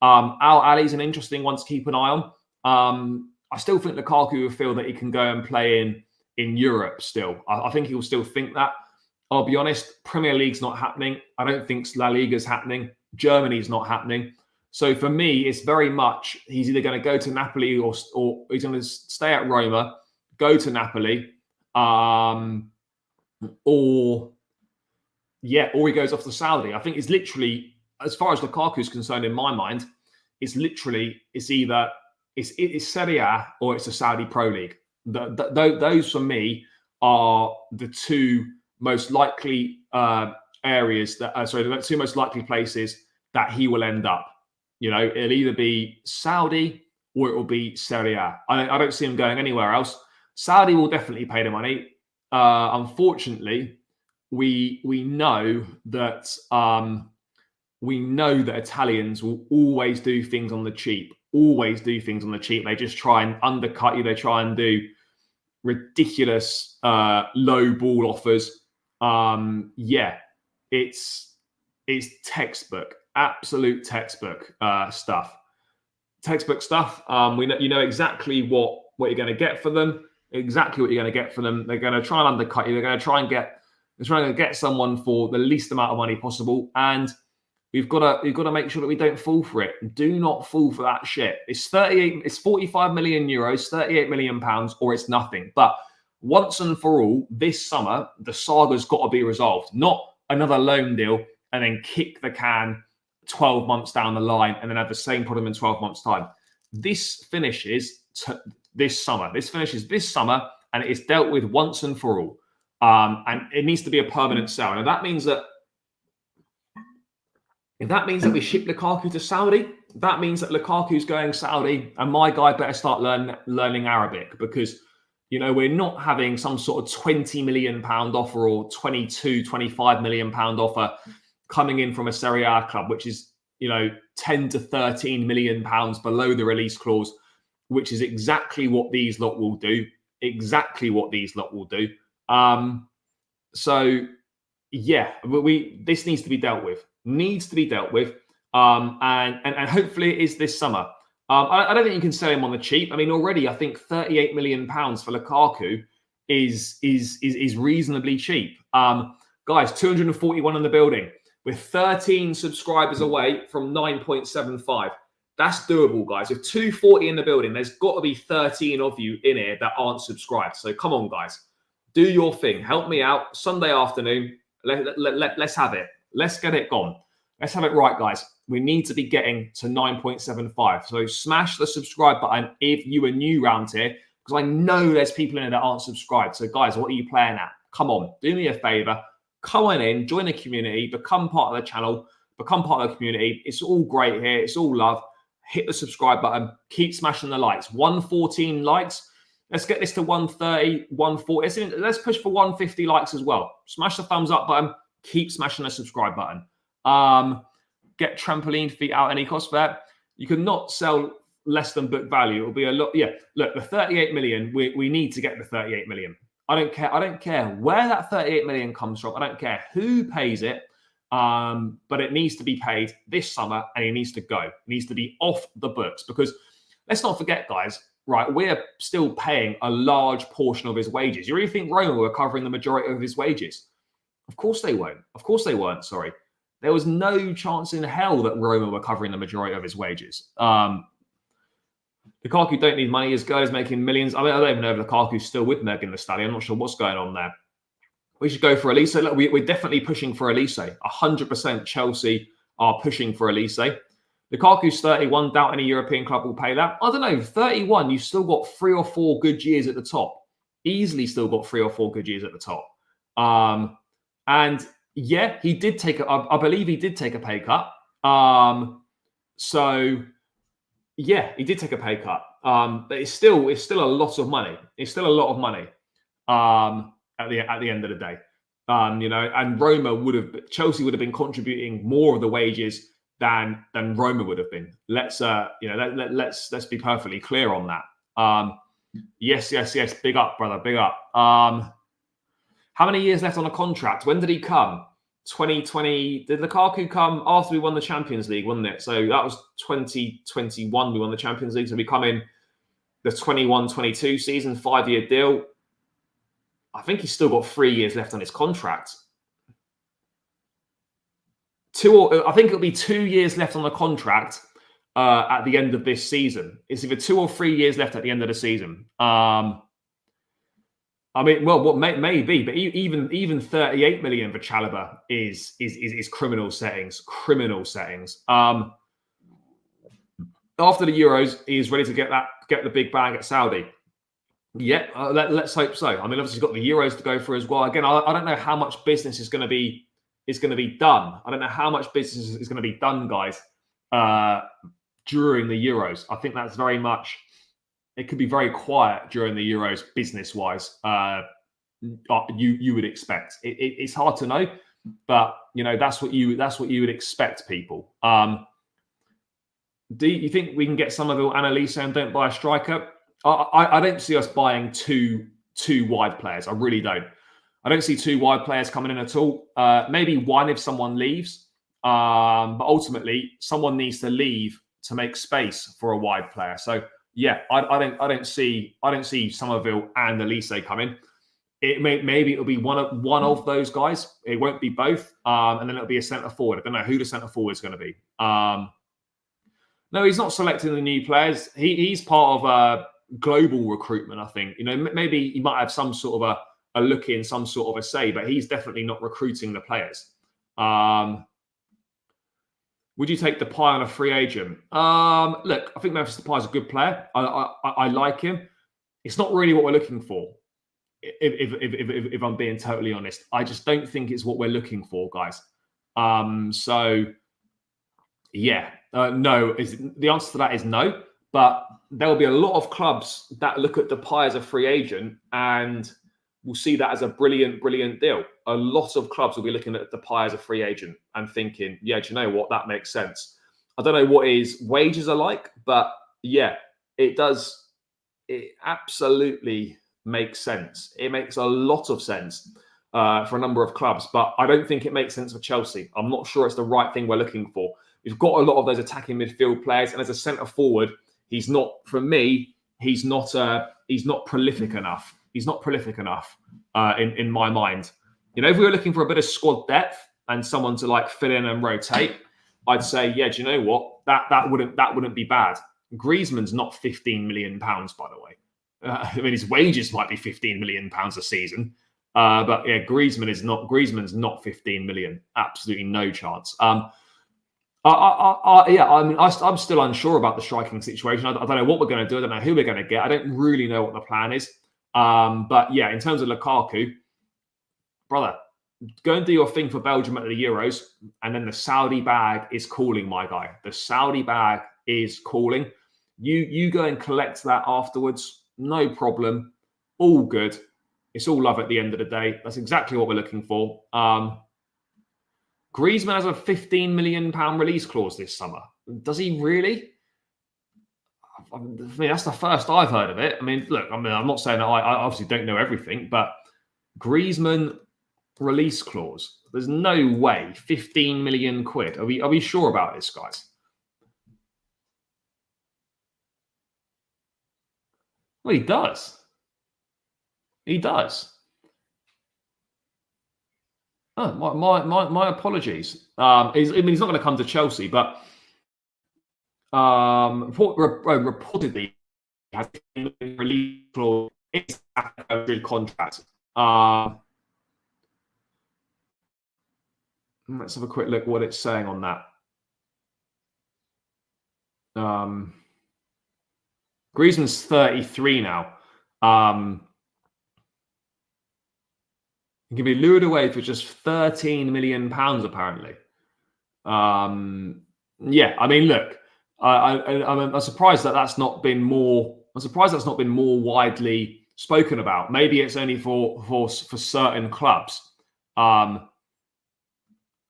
Al-Ahli is an interesting one to keep an eye on. I still think Lukaku will feel that he can go and play in Europe still. I think he will still think that. I'll be honest, Premier League's not happening. I don't think La Liga's happening. Germany's not happening. So for me, it's very much he's either going to go to Napoli or he's going to stay at Roma, go to Napoli, or he goes off to Saudi. I think it's literally, as far as Lukaku's concerned, in my mind, it's either Serie A or it's a Saudi Pro League. Those for me are the two most likely areas the two most likely places that he will end up. You know, it'll either be Saudi or it will be Serie A. I don't see him going anywhere else. Saudi will definitely pay the money. Unfortunately, we know that Italians will always do things on the cheap. Always do things on the cheap. They just try and undercut you. They try and do ridiculous low ball offers. It's textbook, absolute textbook stuff. Textbook stuff. We know, you know exactly what you're going to get for them. Exactly what you're going to get for them. They're going to try and undercut you. They're going to try and get someone for the least amount of money possible. And we've got to make sure that we don't fall for it. Do not fall for that shit. It's 45 million euros, 38 million pounds, or it's nothing. But once and for all, this summer, the saga's got to be resolved. Not another loan deal and then kick the can 12 months down the line and then have the same problem in 12 months' time. This finishes this summer. This finishes this summer, and it's dealt with once and for all. And it needs to be a permanent sale. And that means that if that means that we ship Lukaku to Saudi, that means that Lukaku's going Saudi, and my guy better start learning Arabic, because, you know, we're not having some sort of 20 million pound offer or 22, 25 million pound offer coming in from a Serie A club, which is, you know, 10 to 13 million pounds below the release clause, which is exactly what these lot will do. Exactly what these lot will do. So yeah, this needs to be dealt with. And hopefully it is this summer. I don't think you can sell him on the cheap. I mean, already I think 38 million pounds for Lukaku is reasonably cheap. Guys, 241 in the building. We're 13 subscribers away from 9.75. That's doable, guys. With 240 in the building, there's got to be 13 of you in here that aren't subscribed. So come on, guys. Do your thing. Help me out. Sunday afternoon. Let's have it. Let's get it gone. Let's have it right, guys. We need to be getting to 9.75. So smash the subscribe button if you are new around here, because I know there's people in here that aren't subscribed. So guys, what are you playing at? Come on, do me a favor. Come on in, join the community, become part of the channel, become part of the community. It's all great here. It's all love. Hit the subscribe button. Keep smashing the likes. 114 likes. Let's get this to 130, 140. Let's push for 150 likes as well. Smash the thumbs up button. Keep smashing the subscribe button. Get trampoline feet out any cost for that. You cannot sell less than book value. It'll be a lot. Yeah, look, the 38 million, we need to get the 38 million. I don't care where that 38 million comes from. I don't care who pays it. But it needs to be paid this summer, and it needs to go. It needs to be off the books, because let's not forget, guys, right? We're still paying a large portion of his wages. You really think Roma were covering the majority of his wages? Of course they won't. Of course they weren't. Sorry. There was no chance in hell that Roma were covering the majority of his wages. Lukaku don't need money. His girl is making millions. I mean, I don't even know if Lukaku's still with Meg in the study. I'm not sure what's going on there. We should go for Elise. Look, we're definitely pushing for Elise. 100% Chelsea are pushing for Elise. Lukaku's 31. Doubt any European club will pay that. I don't know. 31, you've still got 3 or 4 good years at the top. Easily still got 3 or 4 good years at the top. And yeah, he did take I believe he did take a pay cut. So yeah, he did take a pay cut. But it's still a lot of money. It's still a lot of money. At the end of the day, you know, and Chelsea would have been contributing more of the wages than Roma would have been. Let's be perfectly clear on that. Yes. Big up, brother. Big up. How many years left on a contract? When did he come? 2020. Did Lukaku come after we won the Champions League, wasn't it? So that was 2021. We won the Champions League. So we come in the 21-22 season, 5-year deal. I think he's still got 3 years left on his contract. I think it'll be 2 years left on the contract at the end of this season. It's either 2 or 3 years left at the end of the season. I mean, well, what may be, but even 38 million for Chalobah is criminal settings. Criminal settings. After the Euros, he's ready to get the big bag at Saudi. Yeah, let's hope so. I mean, obviously, he's got the Euros to go for as well. Again, I don't know how much business is going to be done. I don't know how much business is going to be done, guys, during the Euros. I think that's very much. It could be very quiet during the Euros, business-wise. you would expect. It's hard to know, but that's what you would expect, people. Do you think we can get Somerville and Elise and don't buy a striker? I don't see us buying two wide players. I really don't. I don't see two wide players coming in at all. Maybe one if someone leaves, but ultimately someone needs to leave to make space for a wide player. So yeah, I don't see Somerville and Elise coming. Maybe it'll be one of those guys. It won't be both, and then it'll be a centre forward. I don't know who the centre forward is going to be. No, he's not selecting the new players. He's part of global recruitment, I think. Maybe he might have some sort of a look in, some sort of a say, but he's definitely not recruiting the players. Would you take Depay on a free agent? Look, I think Memphis Depay is a good player. I like him. It's not really what we're looking for. If I'm being totally honest, I just don't think it's what we're looking for, guys. So yeah, no. The answer to that is no. But there will be a lot of clubs that look at Depay as a free agent and will see that as a brilliant, brilliant deal. A lot of clubs will be looking at Depay as a free agent and thinking, yeah, do you know what? That makes sense. I don't know what his wages are like, but yeah, it does. It absolutely makes sense. It makes a lot of sense for a number of clubs, but I don't think it makes sense for Chelsea. I'm not sure it's the right thing we're looking for. We've got a lot of those attacking midfield players, and as a centre forward, he's not. For me, he's not prolific enough. He's not prolific enough in my mind. If we were looking for a bit of squad depth and someone to fill in and rotate, I'd say, yeah, do you know what? That wouldn't be bad. Griezmann's not £15 million, by the way. I mean, his wages might be £15 million a season, but yeah, Griezmann's not 15 million. Absolutely no chance. I'm still unsure about the striking situation. I don't know what we're going to do. I don't know who we're going to get. I don't really know what the plan is. But yeah, in terms of Lukaku, brother, go and do your thing for Belgium at the Euros, and then the Saudi bag is calling, my guy. The Saudi bag is calling. You go and collect that afterwards. No problem. All good. It's all love at the end of the day. That's exactly what we're looking for. Griezmann has a £15 million release clause this summer. Does he really? I mean, that's the first I've heard of it. I mean, look, I'm not saying that I obviously don't know everything, but Griezmann release clause. There's no way. 15 million quid. Are we sure about this, guys? Well, he does. He does. Oh, my apologies. He's not going to come to Chelsea, but reportedly has a release clause in his contract. Let's have a quick look what it's saying on that. Griezmann's 33 now. He can be lured away for just £13 million, apparently. Yeah, I mean, look, I'm surprised that's not been more. I'm surprised that's not been more widely spoken about. Maybe it's only for certain clubs.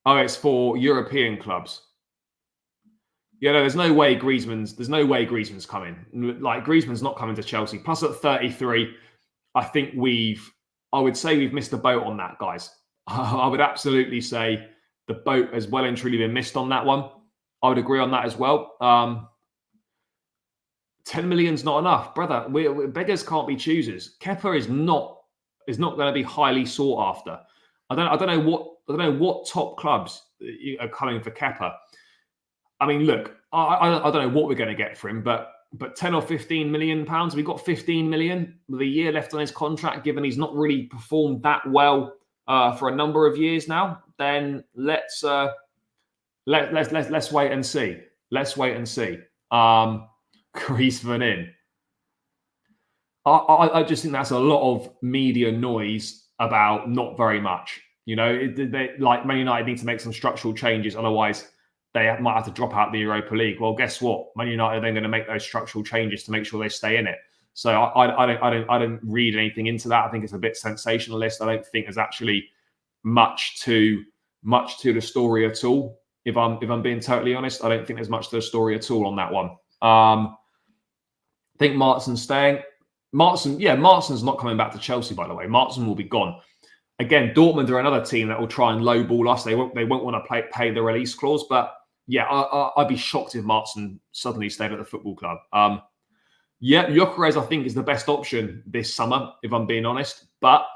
It's for European clubs. Yeah, no, there's no way Griezmann's coming. Griezmann's not coming to Chelsea. Plus at 33, I would say we've missed the boat on that, guys. I would absolutely say the boat has well and truly been missed on that one. I would agree on that as well. 10 million's not enough, brother. Beggars can't be choosers. Kepa is not going to be highly sought after. I don't know what top clubs are coming for Kepa. I mean, look, I don't know what we're going to get for him, but 10 or 15 million pounds, we've got 15 million with a year left on his contract, given he's not really performed that well for a number of years now. Then let's wait and see. Let's wait and see. Griezmann in. I just think that's a lot of media noise about not very much. Man United need to make some structural changes, otherwise they might have to drop out the Europa League. Well, guess what? Man United are then going to make those structural changes to make sure they stay in it. So I don't read anything into that. I think it's a bit sensationalist. I don't think there's actually much to the story at all. If I'm being totally honest, I don't think there's much to the story at all on that one. I think Martin's staying. Martin's not coming back to Chelsea, by the way. Martin will be gone. Again, Dortmund are another team that will try and lowball us. They won't want to pay the release clause. But yeah, I'd be shocked if Martin suddenly stayed at the football club. Gyökeres, I think, is the best option this summer, if I'm being honest. But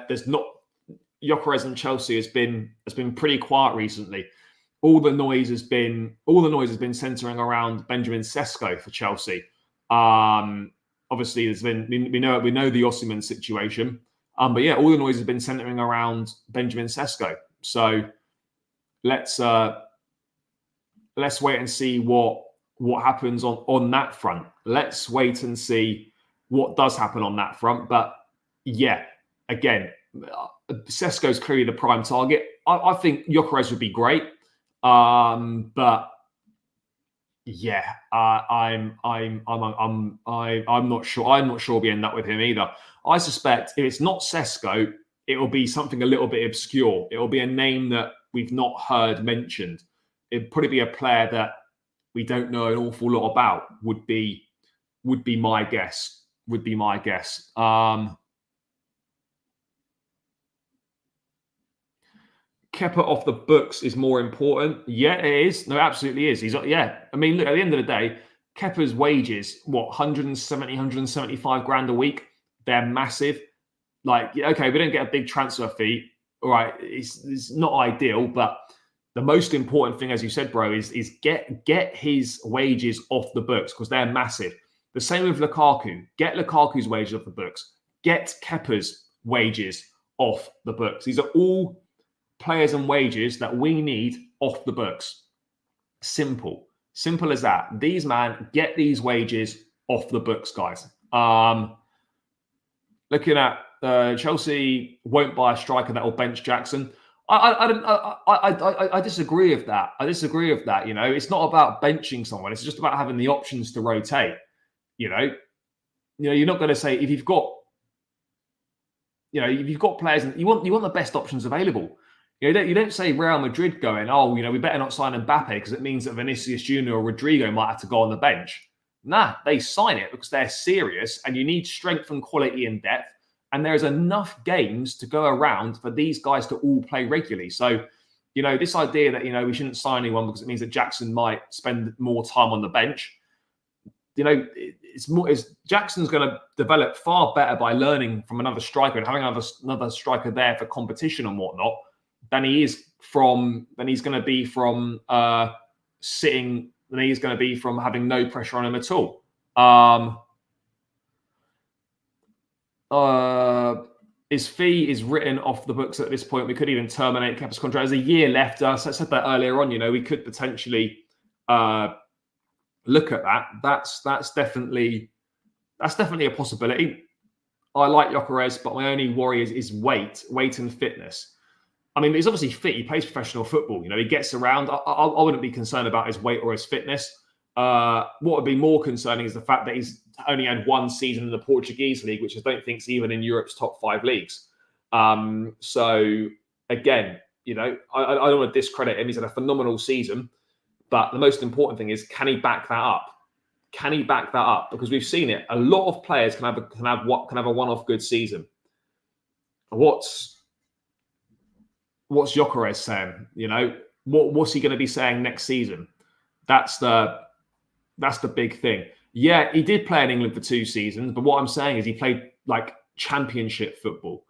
there's not. Gyökeres and Chelsea has been pretty quiet recently. All the noise has been centering around Benjamin Sesko for Chelsea. Obviously, we know the Osimhen situation, but yeah, all the noise has been centering around Benjamin Sesko. So let's wait and see what happens on that front. Let's wait and see what does happen on that front. But yeah, again, Sesko's clearly the prime target. I think Gyökeres would be great. But yeah, I'm not sure. I'm not sure we end up with him either. I suspect if it's not Sesko, it will be something a little bit obscure. It will be a name that we've not heard mentioned. It'd probably be a player that we don't know an awful lot about. Would be my guess. Kepa off the books is more important. Yeah, it is. No, absolutely is. I mean, look, at the end of the day, Kepa's wages, 170, 175 grand a week. They're massive. Like, okay, we don't get a big transfer fee. All right, it's not ideal, but the most important thing, as you said, bro, is get his wages off the books because they're massive. The same with Lukaku. Get Lukaku's wages off the books. Get Kepa's wages off the books. These are all players and wages that we need off the books. Simple as that. These man, get these wages off the books, guys. Looking at Chelsea won't buy a striker that will bench Jackson. I disagree with that. You know, it's not about benching someone. It's just about having the options to rotate. You know, you're not going to say if you've got players and you want the best options available. You don't say Real Madrid going, we better not sign Mbappe because it means that Vinicius Jr. or Rodrigo might have to go on the bench. Nah, they sign it because they're serious and you need strength and quality and depth. And there's enough games to go around for these guys to all play regularly. So, this idea that, we shouldn't sign anyone because it means that Jackson might spend more time on the bench. Jackson's going to develop far better by learning from another striker and having another striker there for competition and whatnot than he's going to be from sitting, than he's going to be from having no pressure on him at all. His fee is written off the books at this point. We could even terminate Kepa's contract. There's a year left. I said that earlier on. We could potentially look at that. That's definitely a possibility. I like Gyökeres, but my only worry is weight and fitness. I mean, he's obviously fit. He plays professional football. He gets around. I wouldn't be concerned about his weight or his fitness. What would be more concerning is the fact that he's only had one season in the Portuguese league, which I don't think is even in Europe's top 5 leagues. So again, I don't want to discredit him. He's had a phenomenal season, but the most important thing is, can he back that up? Because we've seen it. A lot of players can have a one-off good season. What's Gyökeres saying? What's he going to be saying next season? That's the big thing. Yeah, he did play in England for 2 seasons, but what I'm saying is he played like championship football.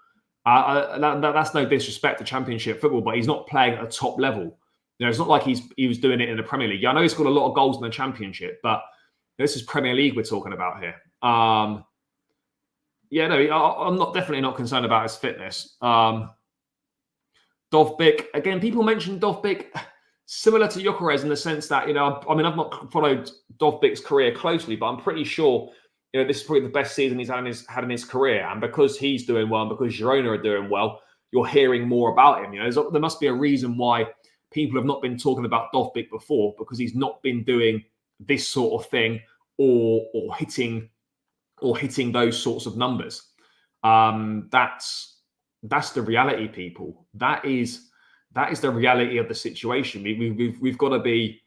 That's no disrespect to championship football, but he's not playing at a top level. It's not like he was doing it in the Premier League. I know he scored a lot of goals in the championship, but this is Premier League we're talking about here. I'm definitely not concerned about his fitness. Dovbyk, again, people mention Dovbyk similar to Gyökeres in the sense that, I've not followed Dovbyk's career closely, but I'm pretty sure, this is probably the best season he's had in his career. And because he's doing well, and because Girona are doing well, you're hearing more about him. There must be a reason why people have not been talking about Dovbyk before, because he's not been doing this sort of thing or hitting or hitting those sorts of numbers. That's the reality, people. That is the reality of the situation. We've got to be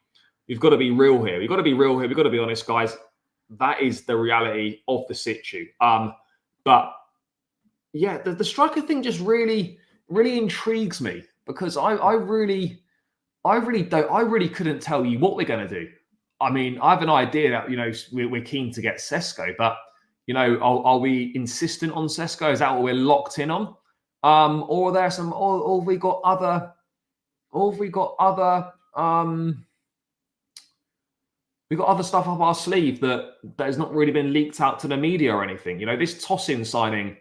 real here. We've got to be real here. We've got to be honest, guys. That is the reality of the situ. But yeah, the striker thing just really intrigues me, because I really couldn't tell you what we're going to do. I mean, I have an idea that, we're keen to get Sesko, but, are we insistent on Sesko? Is that what we're locked in on? Or are there some, or have we got other, we've got other stuff up our sleeve that has not really been leaked out to the media or anything. This Tosin signing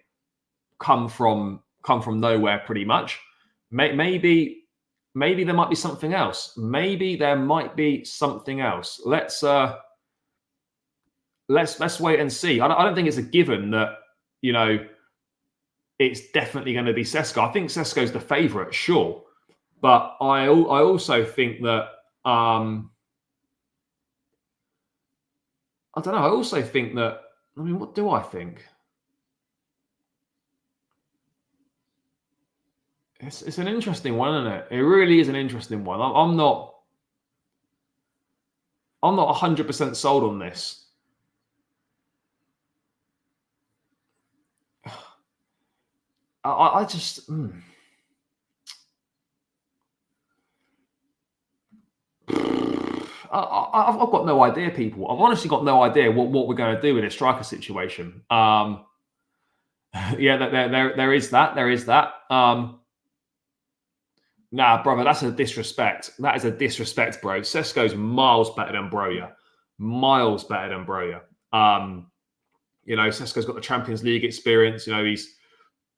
come from nowhere pretty much. Maybe there might be something else. Maybe there might be something else. Let's wait and see. I don't think it's a given that it's definitely going to be Sesko. I think Sesko's the favourite, sure, but I also think that I don't know. I also think that, what do I think? It's an interesting one, isn't it? It really is an interesting one. I'm not 100% sold on this. I just. I've got no idea, people. I've honestly got no idea what we're going to do with this striker situation. Yeah, there is that. There is that. Nah, brother, that's a disrespect. That is a disrespect, bro. Sesko's miles better than Broja. Miles better than Broja. Sesko's got the Champions League experience.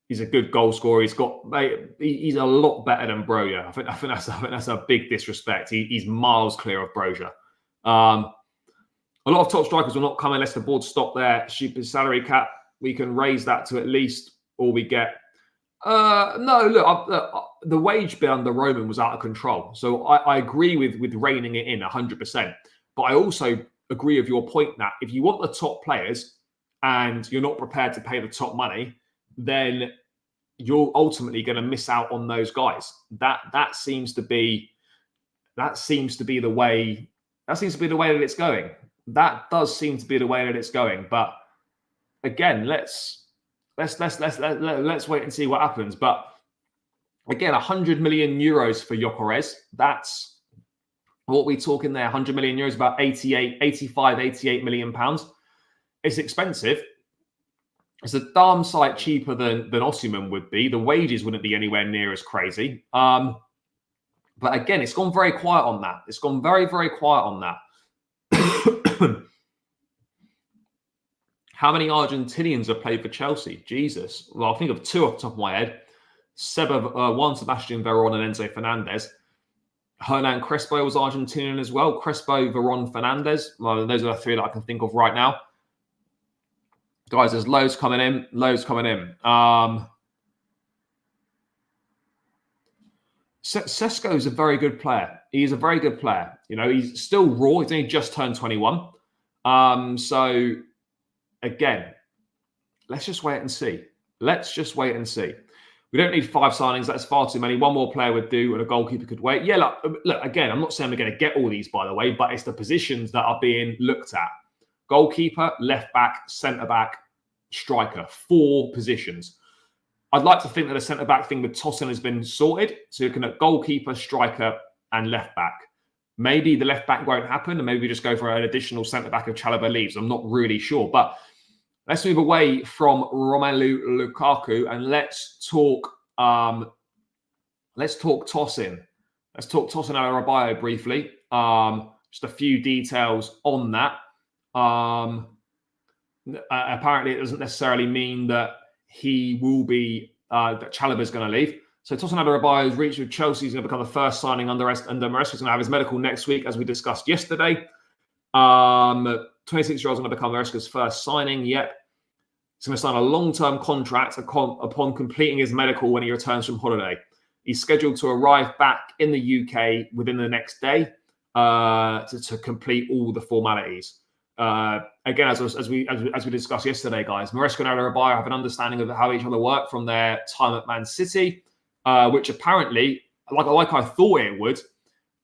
He's a good goal scorer. He's a lot better than Broja. I think that's a big disrespect. He's miles clear of Broja. A lot of top strikers will not come unless the board stop their stupid salary cap. We can raise that to at least all we get. No, look, the wage bill under Roman was out of control. So I agree with reining it in 100%. But I also agree with your point that if you want the top players and you're not prepared to pay the top money, then you're ultimately going to miss out on those guys. That seems to be the way. That seems to be the way that it's going. That does seem to be the way that it's going. But again, let's wait and see what happens. But again, 100 million euros for Gyökeres. That's what we're talking there. 100 million euros, about 88 million pounds. It's expensive. It's a darn sight cheaper than Osimhen would be. The wages wouldn't be anywhere near as crazy. But again, it's gone very quiet on that. It's gone very, very quiet on that. How many Argentinians have played for Chelsea? Jesus. Well, I think of two off the top of my head. Juan Sebastian Veron and Enzo Fernandez. Hernan Crespo was Argentinian as well. Crespo, Veron, Fernandez. Well, those are the three that I can think of right now. Guys, there's loads coming in. Sesko is a very good player. He's a very good player. He's still raw. He's only just turned 21. So, again, let's just wait and see. We don't need 5 signings. That's far too many. One more player would do, and a goalkeeper could wait. Yeah, look, again, I'm not saying we're going to get all these, by the way, but it's the positions that are being looked at. Goalkeeper, left back, centre back, striker. 4 positions. I'd like to think that the centre back thing with Tosin has been sorted. So you're looking at goalkeeper, striker, and left back. Maybe the left back won't happen, and maybe we just go for an additional centre back if Chalobah leaves. I'm not really sure, but let's move away from Romelu Lukaku and let's talk Tosin. Let's talk Tosin Adarabioyo briefly. Just a few details on that. Apparently, it doesn't necessarily mean that he will be that Chalobah is going to leave. So Tosin Adarabioyo has reached with Chelsea. He's going to become the first signing under Maresca. He's going to have his medical next week, as we discussed yesterday. 26-year-old is going to become Maresca's first signing. Yep. He's going to sign a long-term contract upon completing his medical when he returns from holiday. He's scheduled to arrive back in the UK within the next day to complete all the formalities. again, as we discussed yesterday, guys, Maresca and Adarabioyo have an understanding of how each other work from their time at Man City, which apparently, like I thought it would,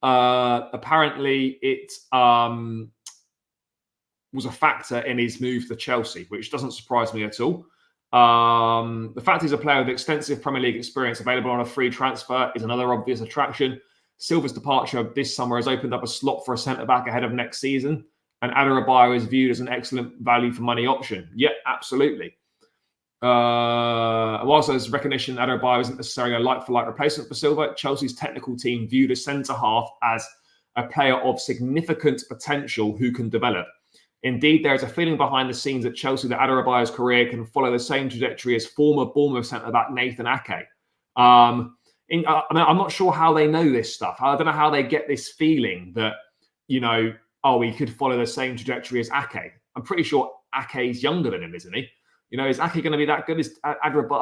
apparently it was a factor in his move to Chelsea, which doesn't surprise me at all. The fact he's a player with extensive Premier League experience available on a free transfer is another obvious attraction. Silva's departure this summer has opened up a slot for a centre-back ahead of next season, and Adarabioyo is viewed as an excellent value for money option. Yeah, absolutely. Whilst there's recognition that Adarabioyo isn't necessarily a like-for-like replacement for Silva, Chelsea's technical team viewed a centre-half as a player of significant potential who can develop. Indeed, there is a feeling behind the scenes at Chelsea that Adarabioyo's career can follow the same trajectory as former Bournemouth centre-back Nathan Ake. I'm not sure how they know this stuff. I don't know how they get this feeling that, he could follow the same trajectory as Ake. I'm pretty sure Ake's younger than him, isn't he? Is Ake going to be that good? Are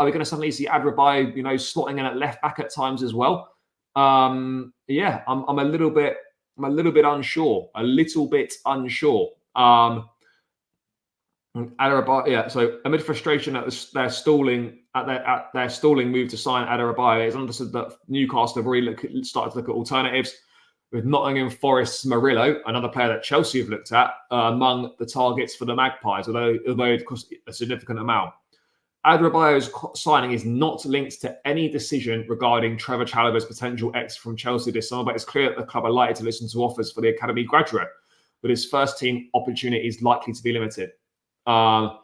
we going to suddenly see Adarabioyo, slotting in at left back at times as well? I'm a little bit unsure. Adarabioyo, so amid frustration at their stalling move to sign Adarabioyo, it's understood that Newcastle have really started to look at alternatives, with Nottingham Forest's Murillo, another player that Chelsea have looked at, among the targets for the Magpies, although it costs a significant amount. Adarabioyo's signing is not linked to any decision regarding Trevor Chalobah's potential exit from Chelsea this summer, but it's clear that the club are likely to listen to offers for the academy graduate, but his first team opportunity is likely to be limited. Tosin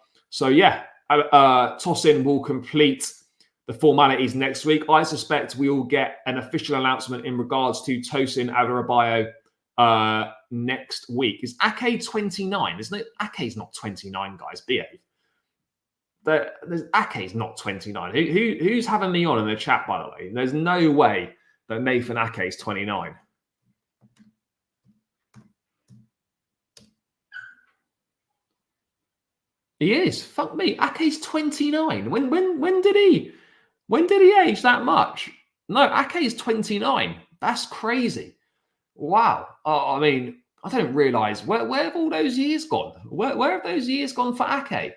will complete the formalities next week. I suspect we will get an official announcement in regards to Tosin Adarabioyo next week. Is Ake 29? Isn't it? Ake's not 29, guys. Behave. Ake's not 29. Who's having me on in the chat, by the way? There's no way that Nathan Ake's 29. He is. Fuck me. Ake's 29. When did he age that much? No, Ake's 29. That's crazy. Wow. I don't realise. Where have all those years gone? Where have those years gone for Ake?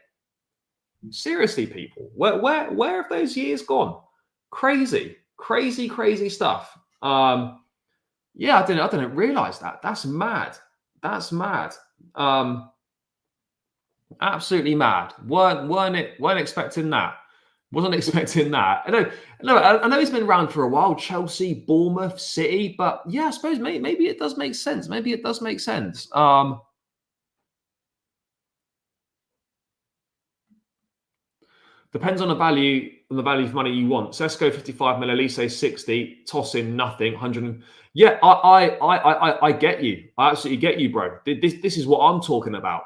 Seriously, people. Where have those years gone? Crazy stuff. I didn't realise that. That's mad. Absolutely mad. Weren't expecting that. Wasn't expecting that. I know he's been around for a while. Chelsea, Bournemouth, City, but yeah, I suppose maybe it does make sense. Depends on the value for money you want. Sesko 55 mil, Elise 60, Tosin nothing, 100. Yeah, I get you. I absolutely get you, bro. This is what I'm talking about.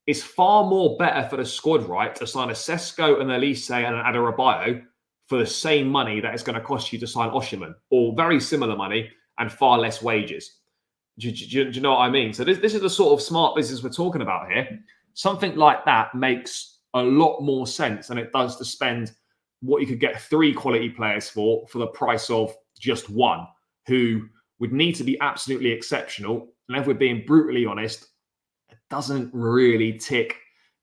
It's far more better for the squad, right, to sign a Sesko, an Elise, and an Adarabioyo for the same money that it's going to cost you to sign Osimhen, or very similar money and far less wages. Do you know what I mean? So this is the sort of smart business we're talking about here. Something like that makes a lot more sense than it does to spend what you could get 3 quality players for the price of just one, who would need to be absolutely exceptional. And if we're being brutally honest, doesn't really tick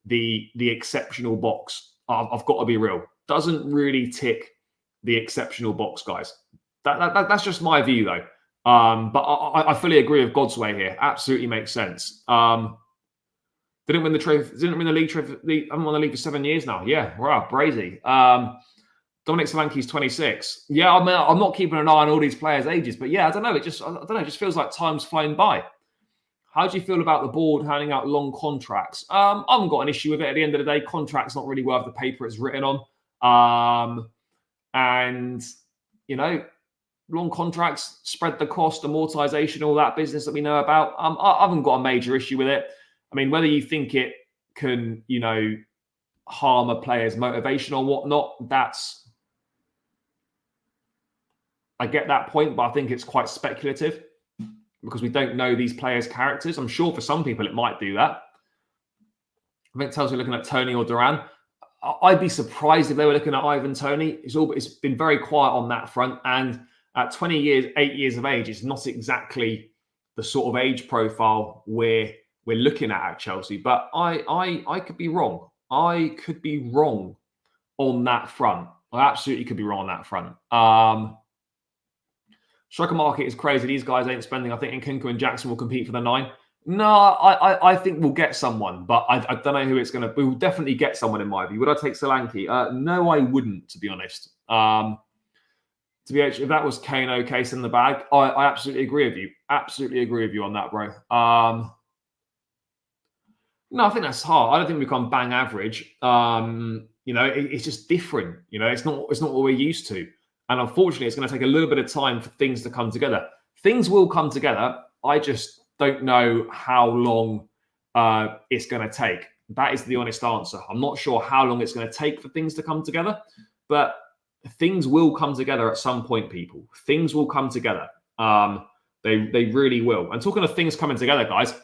the exceptional box. I've got to be real. Doesn't really tick the exceptional box, guys. That's just my view, though. But I fully agree with Godsway here. Absolutely makes sense. Didn't win the league trophy. I haven't won the league for 7 years now. Yeah, wow, brazy. Dominic Solanke's 26. Yeah, I'm not keeping an eye on all these players' ages, but yeah, I don't know. It just feels like time's flown by. How do you feel about the board handing out long contracts? I haven't got an issue with it. At the end of the day, contract's not really worth the paper it's written on. Long contracts spread the cost, amortization, all that business that we know about. I haven't got a major issue with it. I mean, whether you think it can, harm a player's motivation or whatnot, I get that point, but I think it's quite speculative, because we don't know these players' characters. I'm sure for some people it might do that. I think tells you looking at Tony or Duran. I'd be surprised if they were looking at Ivan Toney. It's been very quiet on that front. And at 8 years of age, it's not exactly the sort of age profile we're we're looking at Chelsea. But I could be wrong. I could be wrong on that front. I absolutely could be wrong on that front. Striker market is crazy. These guys ain't spending. I think Nkunku and Jackson will compete for the 9. No, I think we'll get someone, but I don't know who it's going to be. We'll definitely get someone in my view. Would I take Solanke? No, I wouldn't, to be honest. To be honest, if that was Kano case in the bag, I absolutely agree with you. Absolutely agree with you on that, bro. No, I think that's hard. I don't think we've gone bang average. It's just different. It's not what we're used to. And unfortunately, it's going to take a little bit of time for things to come together. Things will come together. I just don't know how long it's going to take. That is the honest answer. I'm not sure how long it's going to take for things to come together, but things will come together at some point, people. Things will come together. They really will. And talking of things coming together, guys,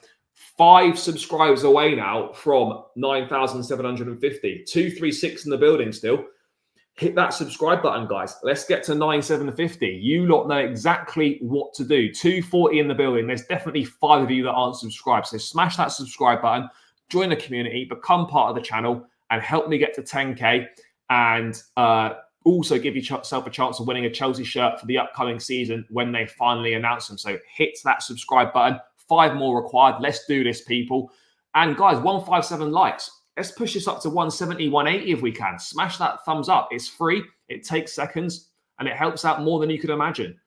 5 subscribers away now from 9,750. 236 in the building still. Hit that subscribe button, guys. Let's get to 9,750. You lot know exactly what to do. 240 in the building. There's definitely 5 of you that aren't subscribed. So smash that subscribe button, join the community, become part of the channel, and help me get to 10K. And also give yourself a chance of winning a Chelsea shirt for the upcoming season when they finally announce them. So hit that subscribe button. 5 more required. Let's do this, people. And guys, 157 likes. Let's push this up to 170, 180 if we can. Smash that thumbs up. It's free. It takes seconds. And it helps out more than you could imagine.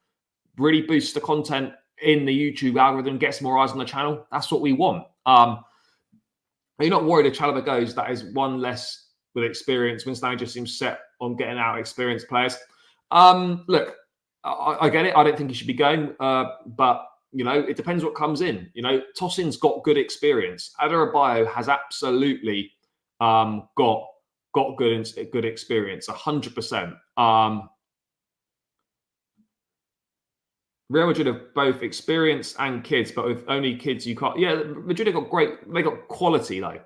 Really boosts the content in the YouTube algorithm, gets more eyes on the channel. That's what we want. You're not worried if Chalobah goes. That is one less with experience. Winston just seems set on getting out experienced players. Look, I get it. I don't think he should be going. But it depends what comes in. Tosin's got good experience. Adarabioyo has absolutely got good experience, 100%. Real Madrid have both experience and kids, but with only kids you can't. Yeah, Madrid have got great. They got quality though.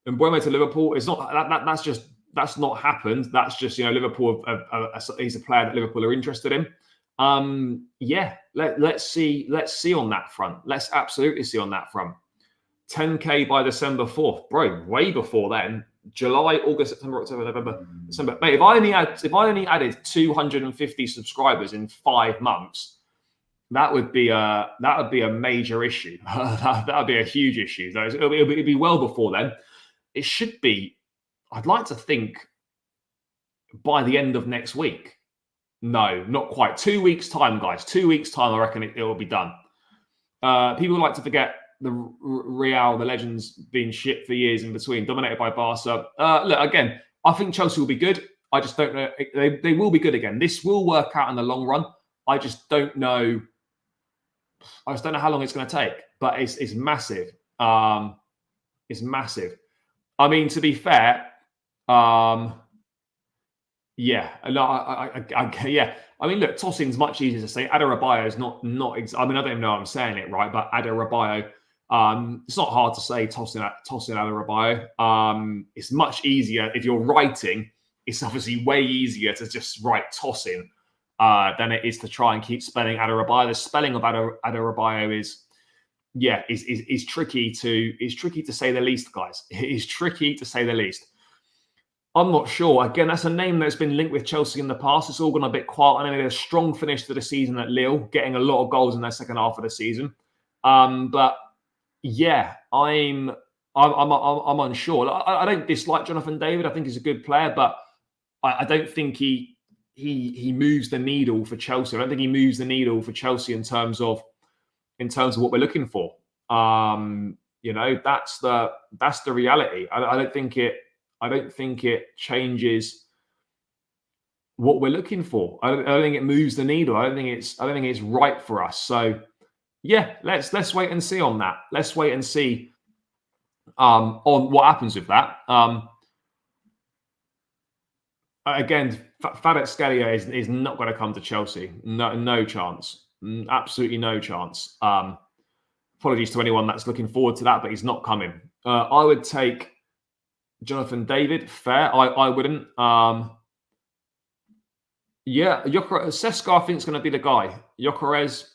And Mbeumo to Liverpool, it's not that's not happened. That's just Liverpool. He's a player that Liverpool are interested in. Let's see on that front. Let's absolutely see on that front. 10K by December 4th, bro. Way before then. July, August, September, October, November, December. Mate, if I only added 250 subscribers in 5 months, that would be a major issue. that would be a huge issue. It'll be well before then. It should be. I'd like to think by the end of next week. No, not quite. 2 weeks' time, guys. 2 weeks' time, I reckon it will be done. People like to forget the Real, the legends, been shit for years in between, dominated by Barca. Look, again, I think Chelsea will be good. I just don't know. They will be good again. This will work out in the long run. I just don't know. I just don't know how long it's going to take. But it's massive. It's massive. I mean, to be fair, yeah. Yeah. I mean, look, Tosin's much easier to say. Adarabioyo is not. I mean, I don't even know I'm saying it right, but Adarabioyo. It's not hard to say Tosin Adarabioyo. It's much easier if you're writing. It's obviously way easier to just write Tosin than it is to try and keep spelling Adarabioyo. The spelling of Adarabioyo is tricky to say the least, guys. It is tricky to say the least. I'm not sure. Again, that's a name that's been linked with Chelsea in the past. It's all gone a bit quiet. I know they had a strong finish to the season at Lille, getting a lot of goals in their second half of the season. But yeah, I'm unsure. I don't dislike Jonathan David. I think he's a good player, but I don't think he moves the needle for Chelsea. I don't think he moves the needle for Chelsea in terms of what we're looking for. That's the reality. I don't think it changes what we're looking for. I don't think it moves the needle. I don't think it's right for us. So yeah, let's wait and see on that. Let's wait and see on what happens with that. Again, Kvaratskhelia is not going to come to Chelsea. No chance. Absolutely no chance. Apologies to anyone that's looking forward to that, but he's not coming. I would take Jonathan David. Fair. I wouldn't. Sesko I think is going to be the guy. Gyökeres,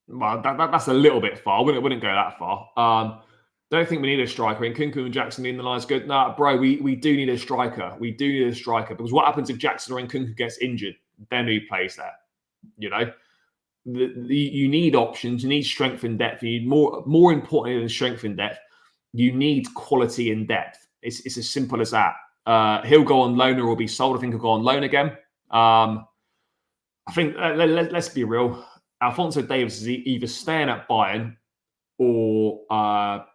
well, that's a little bit far. I wouldn't go that far. Don't think we need a striker. And Nkunku and Jackson in the line is good. Nah, bro, we do need a striker. We do need a striker. Because what happens if Jackson or Nkunku gets injured? Then who plays there? You know? You need options. You need strength and depth. You need more importantly than strength and depth, you need quality and depth. It's as simple as that. He'll go on loan or will be sold. I think he'll go on loan again. I think, let's be real. Alphonso Davies is either staying at Bayern or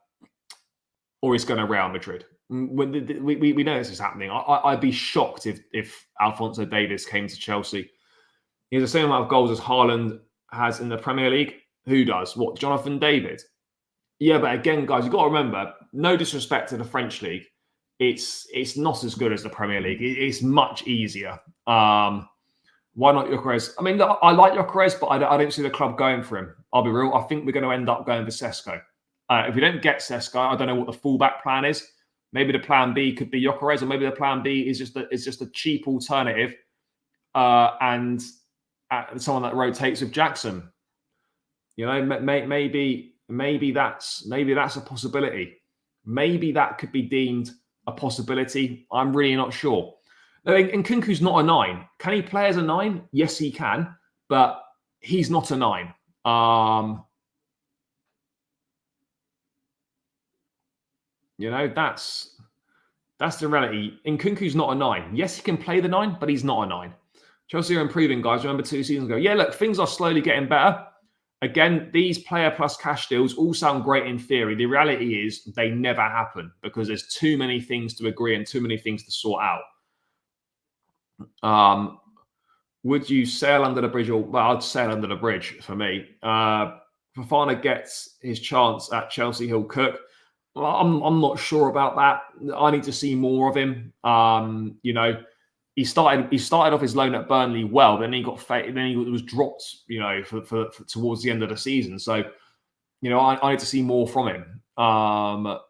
he's going to Real Madrid. We know this is happening. I'd be shocked if Alphonso Davies came to Chelsea. He has the same amount of goals as Haaland has in the Premier League. Who does? What, Jonathan David? Yeah, but again, guys, you've got to remember, no disrespect to the French League, it's not as good as the Premier League. It's much easier. Why not Gyökeres? I mean, look, I like Gyökeres, but I don't see the club going for him. I'll be real. I think we're going to end up going for Sesko. If we don't get Sesko, I don't know what the fallback plan is. Maybe the plan B could be Gyökeres, or maybe the plan B is just a cheap alternative, and someone that rotates with Jackson. You know, maybe that's a possibility. Maybe that could be deemed a possibility. I'm really not sure. And Nkunku's not a 9. Can he play as a 9? Yes, he can, but he's not a 9. You know, that's the reality. Nkunku's not a 9. Yes, he can play the 9, but he's not a 9. Chelsea are improving, guys. Remember 2 seasons ago. Yeah, look, things are slowly getting better. Again, these player plus cash deals all sound great in theory. The reality is they never happen because there's too many things to agree and too many things to sort out. Would you sail under the bridge? Well, I'd sail under the bridge for me. Fofana gets his chance at Chelsea. He'll cook. Well, I'm not sure about that. I need to see more of him. You know, he started off his loan at Burnley well, then he got then he was dropped, you know, for towards the end of the season. So, you know, I need to see more from him. I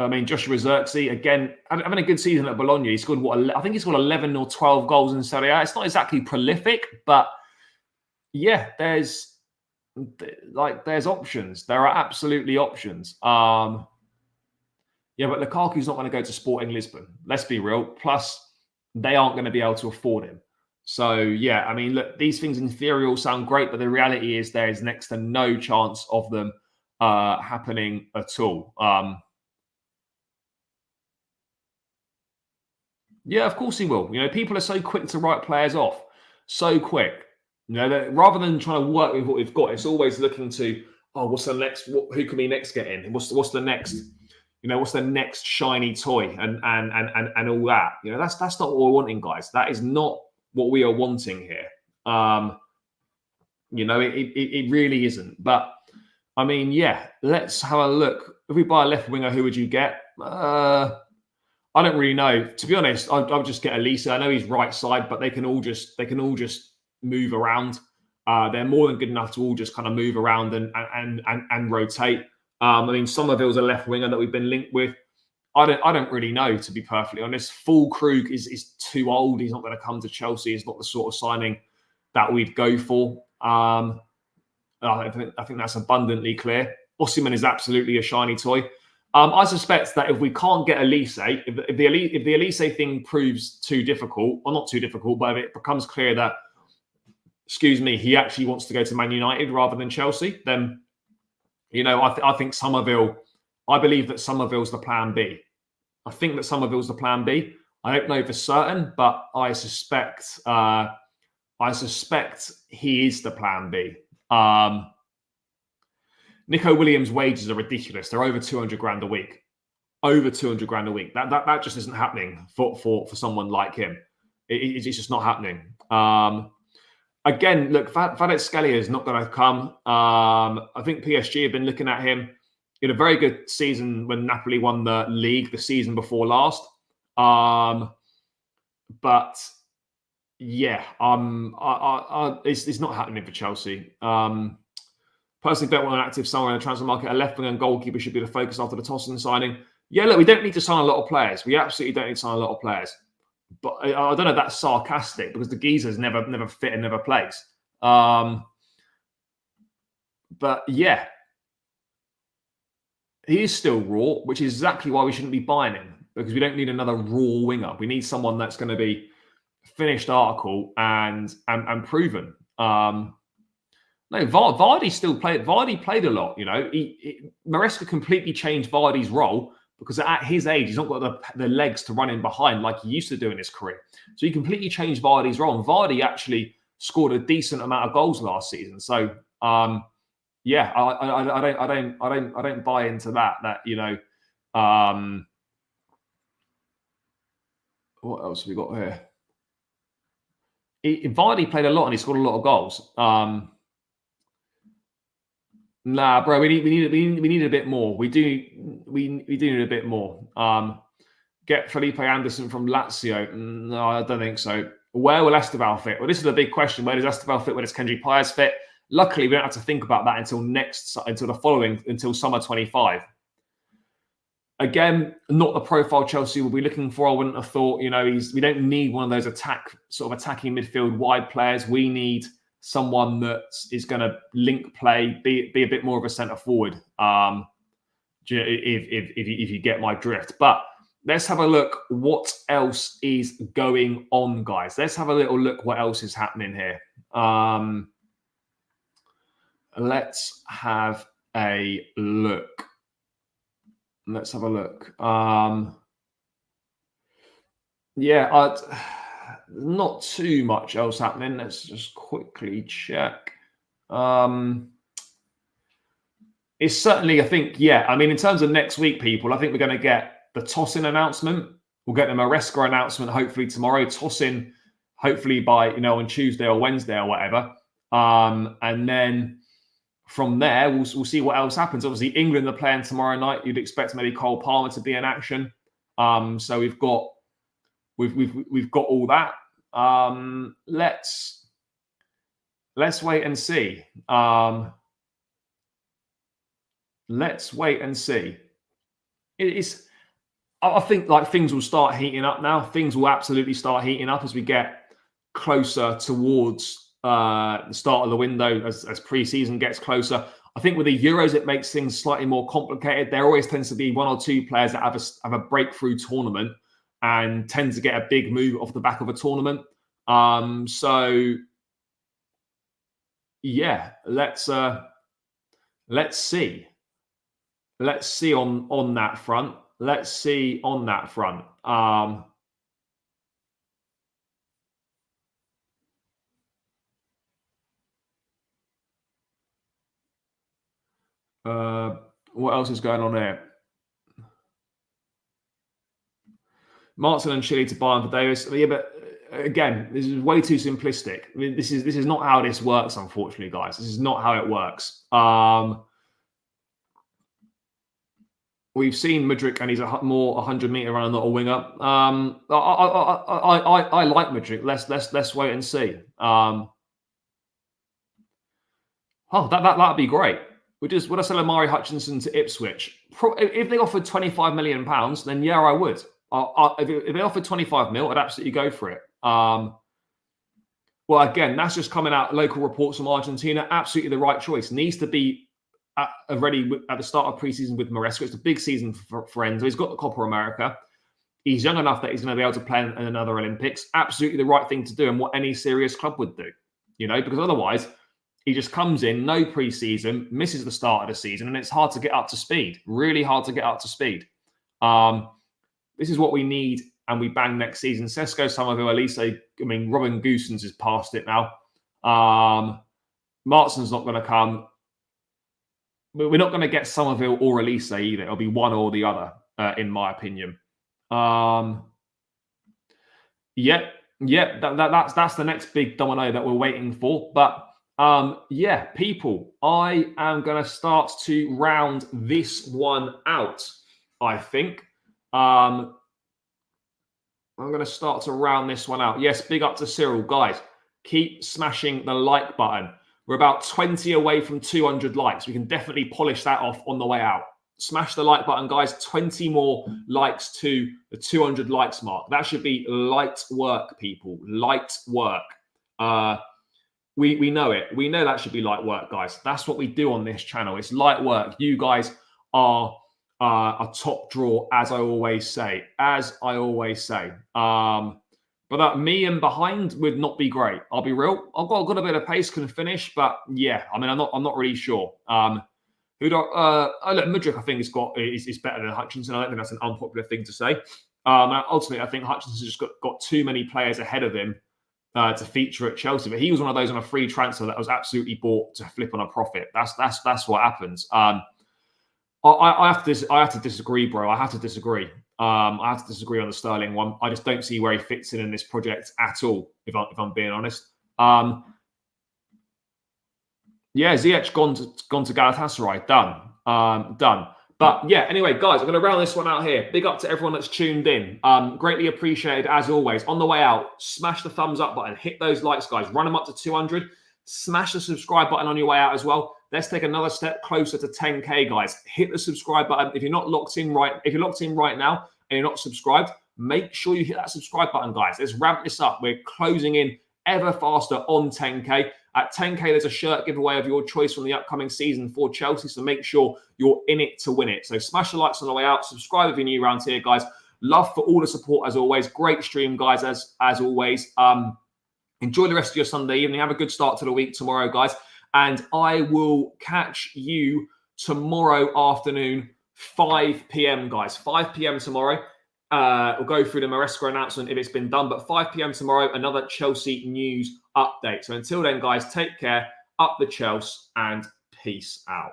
mean, Joshua Zirkzee, again, having a good season at Bologna. He scored, I think he scored 11 or 12 goals in Serie A. It's not exactly prolific, but yeah, there's options. There are absolutely options. Yeah, but Lukaku's not going to go to Sporting Lisbon. Let's be real. Plus, they aren't going to be able to afford him. So, yeah, I mean, look, these things in theory all sound great, but the reality is there is next to no chance of them happening at all. Yeah, of course he will. You know, people are so quick to write players off. So quick. You know, rather than trying to work with what we've got, it's always looking to, what's the next? Who can we next get in? What's the next? You know, what's the next shiny toy and all that? You know, that's not what we're wanting, guys. That is not what we are wanting here. You know, it really isn't. But I mean, yeah, let's have a look. If we buy a left winger, who would you get? I don't really know. To be honest, I'll just get Elisa. I know he's right side, but they can all just move around. They're more than good enough to all just kind of move around and rotate. I mean, Somerville's a left winger that we've been linked with. I don't really know, to be perfectly honest. Füllkrug is too old. He's not going to come to Chelsea. It's not the sort of signing that we'd go for. I think that's abundantly clear. Osimhen is absolutely a shiny toy. I suspect that if we can't get Elise, if the Elise thing proves too difficult, or not too difficult, but if it becomes clear that, he actually wants to go to Man United rather than Chelsea, then, you know, I think Somerville, I believe that Somerville's the plan B. I think that Somerville's the plan B. I don't know for certain, but I suspect he is the plan B. Nico Williams' wages are ridiculous. They're over 200 grand a week. Over 200 grand a week. That just isn't happening for someone like him. It's just not happening. Again, look, Kvaratskhelia is not going to come. I think PSG have been looking at him. He had a very good season when Napoli won the league the season before last. But yeah, it's not happening for Chelsea. Personally, don't want an active somewhere in the transfer market. A left wing and goalkeeper should be the focus after the Tosin signing. Yeah, look, we don't need to sign a lot of players. We absolutely don't need to sign a lot of players. But I don't know if that's sarcastic because the geezers never fit and never plays. But yeah, he is still raw, which is exactly why we shouldn't be buying him, because we don't need another raw winger. We need someone that's going to be finished article and proven. No, Vardy still played. Vardy played a lot. You know, Maresca completely changed Vardy's role because at his age, he's not got the legs to run in behind like he used to do in his career. So he completely changed Vardy's role. And Vardy actually scored a decent amount of goals last season. So yeah, I don't buy into that. That, you know, what else have we got here? Vardy played a lot and he scored a lot of goals. Nah, bro, we need a bit more. We do need a bit more. Get Felipe Anderson from Lazio? No, I don't think so. Where will Esteval fit? Well, this is a big question. Where does Esteval fit? Where does Kendrick Pires fit? Luckily, we don't have to think about that until summer 25. Again, not the profile Chelsea will be looking for. I wouldn't have thought. You know, we don't need one of those attacking midfield wide players. We need someone that is going to link play, be a bit more of a centre forward. If you get my drift, but let's have a look. What else is going on, guys? Let's have a little look. What else is happening here? Let's have a look. Let's have a look. Yeah, not too much else happening. Let's just quickly check. It's certainly, I think, yeah. I mean, in terms of next week, people, I think we're going to get the Tosin announcement. We'll get the Maresca announcement hopefully tomorrow. Tosin, hopefully by, you know, on Tuesday or Wednesday or whatever. And then from there, we'll see what else happens. Obviously, England are playing tomorrow night. You'd expect maybe Cole Palmer to be in action. So we've got all that. Let's wait and see. Let's wait and see. I think like things will start heating up now. Things will absolutely start heating up as we get closer towards the start of the window, as pre-season gets closer. I think with the Euros, it makes things slightly more complicated. There always tends to be one or two players that have a breakthrough tournament and tend to get a big move off the back of a tournament. So yeah, let's see. Let's see on that front. Let's see on that front. What else is going on here? Martin and Chile to Bayern for Davis. Yeah, but again, this is way too simplistic. I mean, this is not how this works, unfortunately, guys. This is not how it works. We've seen Mudryk, and he's a more 100-meter runner, not a winger. I like Mudryk. Let's wait and see. That'd be great. Would I sell Amari Hutchinson to Ipswich? If they offered £25 million, then yeah, I would. If they offered 25 mil, I'd absolutely go for it. Well, again, that's just coming out local reports from Argentina. Absolutely the right choice. Needs to be ready at the start of preseason with Maresca. It's a big season for Enzo. He's got the Copa America. He's young enough that he's going to be able to play in another Olympics. Absolutely the right thing to do, and what any serious club would do. You know, because otherwise he just comes in, no preseason, misses the start of the season, and it's hard to get up to speed. Really hard to get up to speed. This is what we need, and we bang next season. Sesko, Somerville, Elise. I mean, Robin Goosens is past it now. Martin's not going to come. We're not going to get Somerville or Elise either. It'll be one or the other, in my opinion. That's the next big domino that we're waiting for. But yeah, people, I am going to start to round this one out, I think. I'm going to start to round this one out. Yes, big up to Cyril. Guys, keep smashing the like button. We're about 20 away from 200 likes. We can definitely polish that off on the way out. Smash the like button, guys. 20 more likes to the 200 likes mark. That should be light work, people. Light work. We know it. We know that should be light work, guys. That's what we do on this channel. It's light work. You guys are a top draw, as I always say. But that me and behind would not be great. I'll be real. I've got a bit of pace, can finish, but yeah, I mean, I'm not really sure. Look, Mudryk, I think, is better than Hutchinson. I don't think that's an unpopular thing to say. Ultimately, I think Hutchinson's just got too many players ahead of him to feature at Chelsea. But he was one of those on a free transfer that was absolutely bought to flip on a profit. That's what happens. I have to disagree, bro. I have to disagree. I have to disagree on the Sterling one. I just don't see where he fits in this project at all, if I'm being honest. Yeah, Ziyech gone to Galatasaray. Done. But yeah, anyway, guys, I'm going to round this one out here. Big up to everyone that's tuned in. Greatly appreciated, as always. On the way out, smash the thumbs up button. Hit those likes, guys. Run them up to 200. Smash the subscribe button on your way out as well. Let's take another step closer to 10K, guys. Hit the subscribe button. If you're locked in right now and you're not subscribed, make sure you hit that subscribe button, guys. Let's ramp this up. We're closing in ever faster on 10K. At 10K, there's a shirt giveaway of your choice from the upcoming season for Chelsea, so make sure you're in it to win it. So smash the likes on the way out. Subscribe if you're new around here, guys. Love for all the support, as always. Great stream, guys, as always. Enjoy the rest of your Sunday evening. Have a good start to the week tomorrow, guys. And I will catch you tomorrow afternoon, 5 p.m., guys. 5 p.m. tomorrow. We'll go through the Maresca announcement if it's been done. But 5 p.m. tomorrow, another Chelsea news update. So until then, guys, take care. Up the Chelsea and peace out.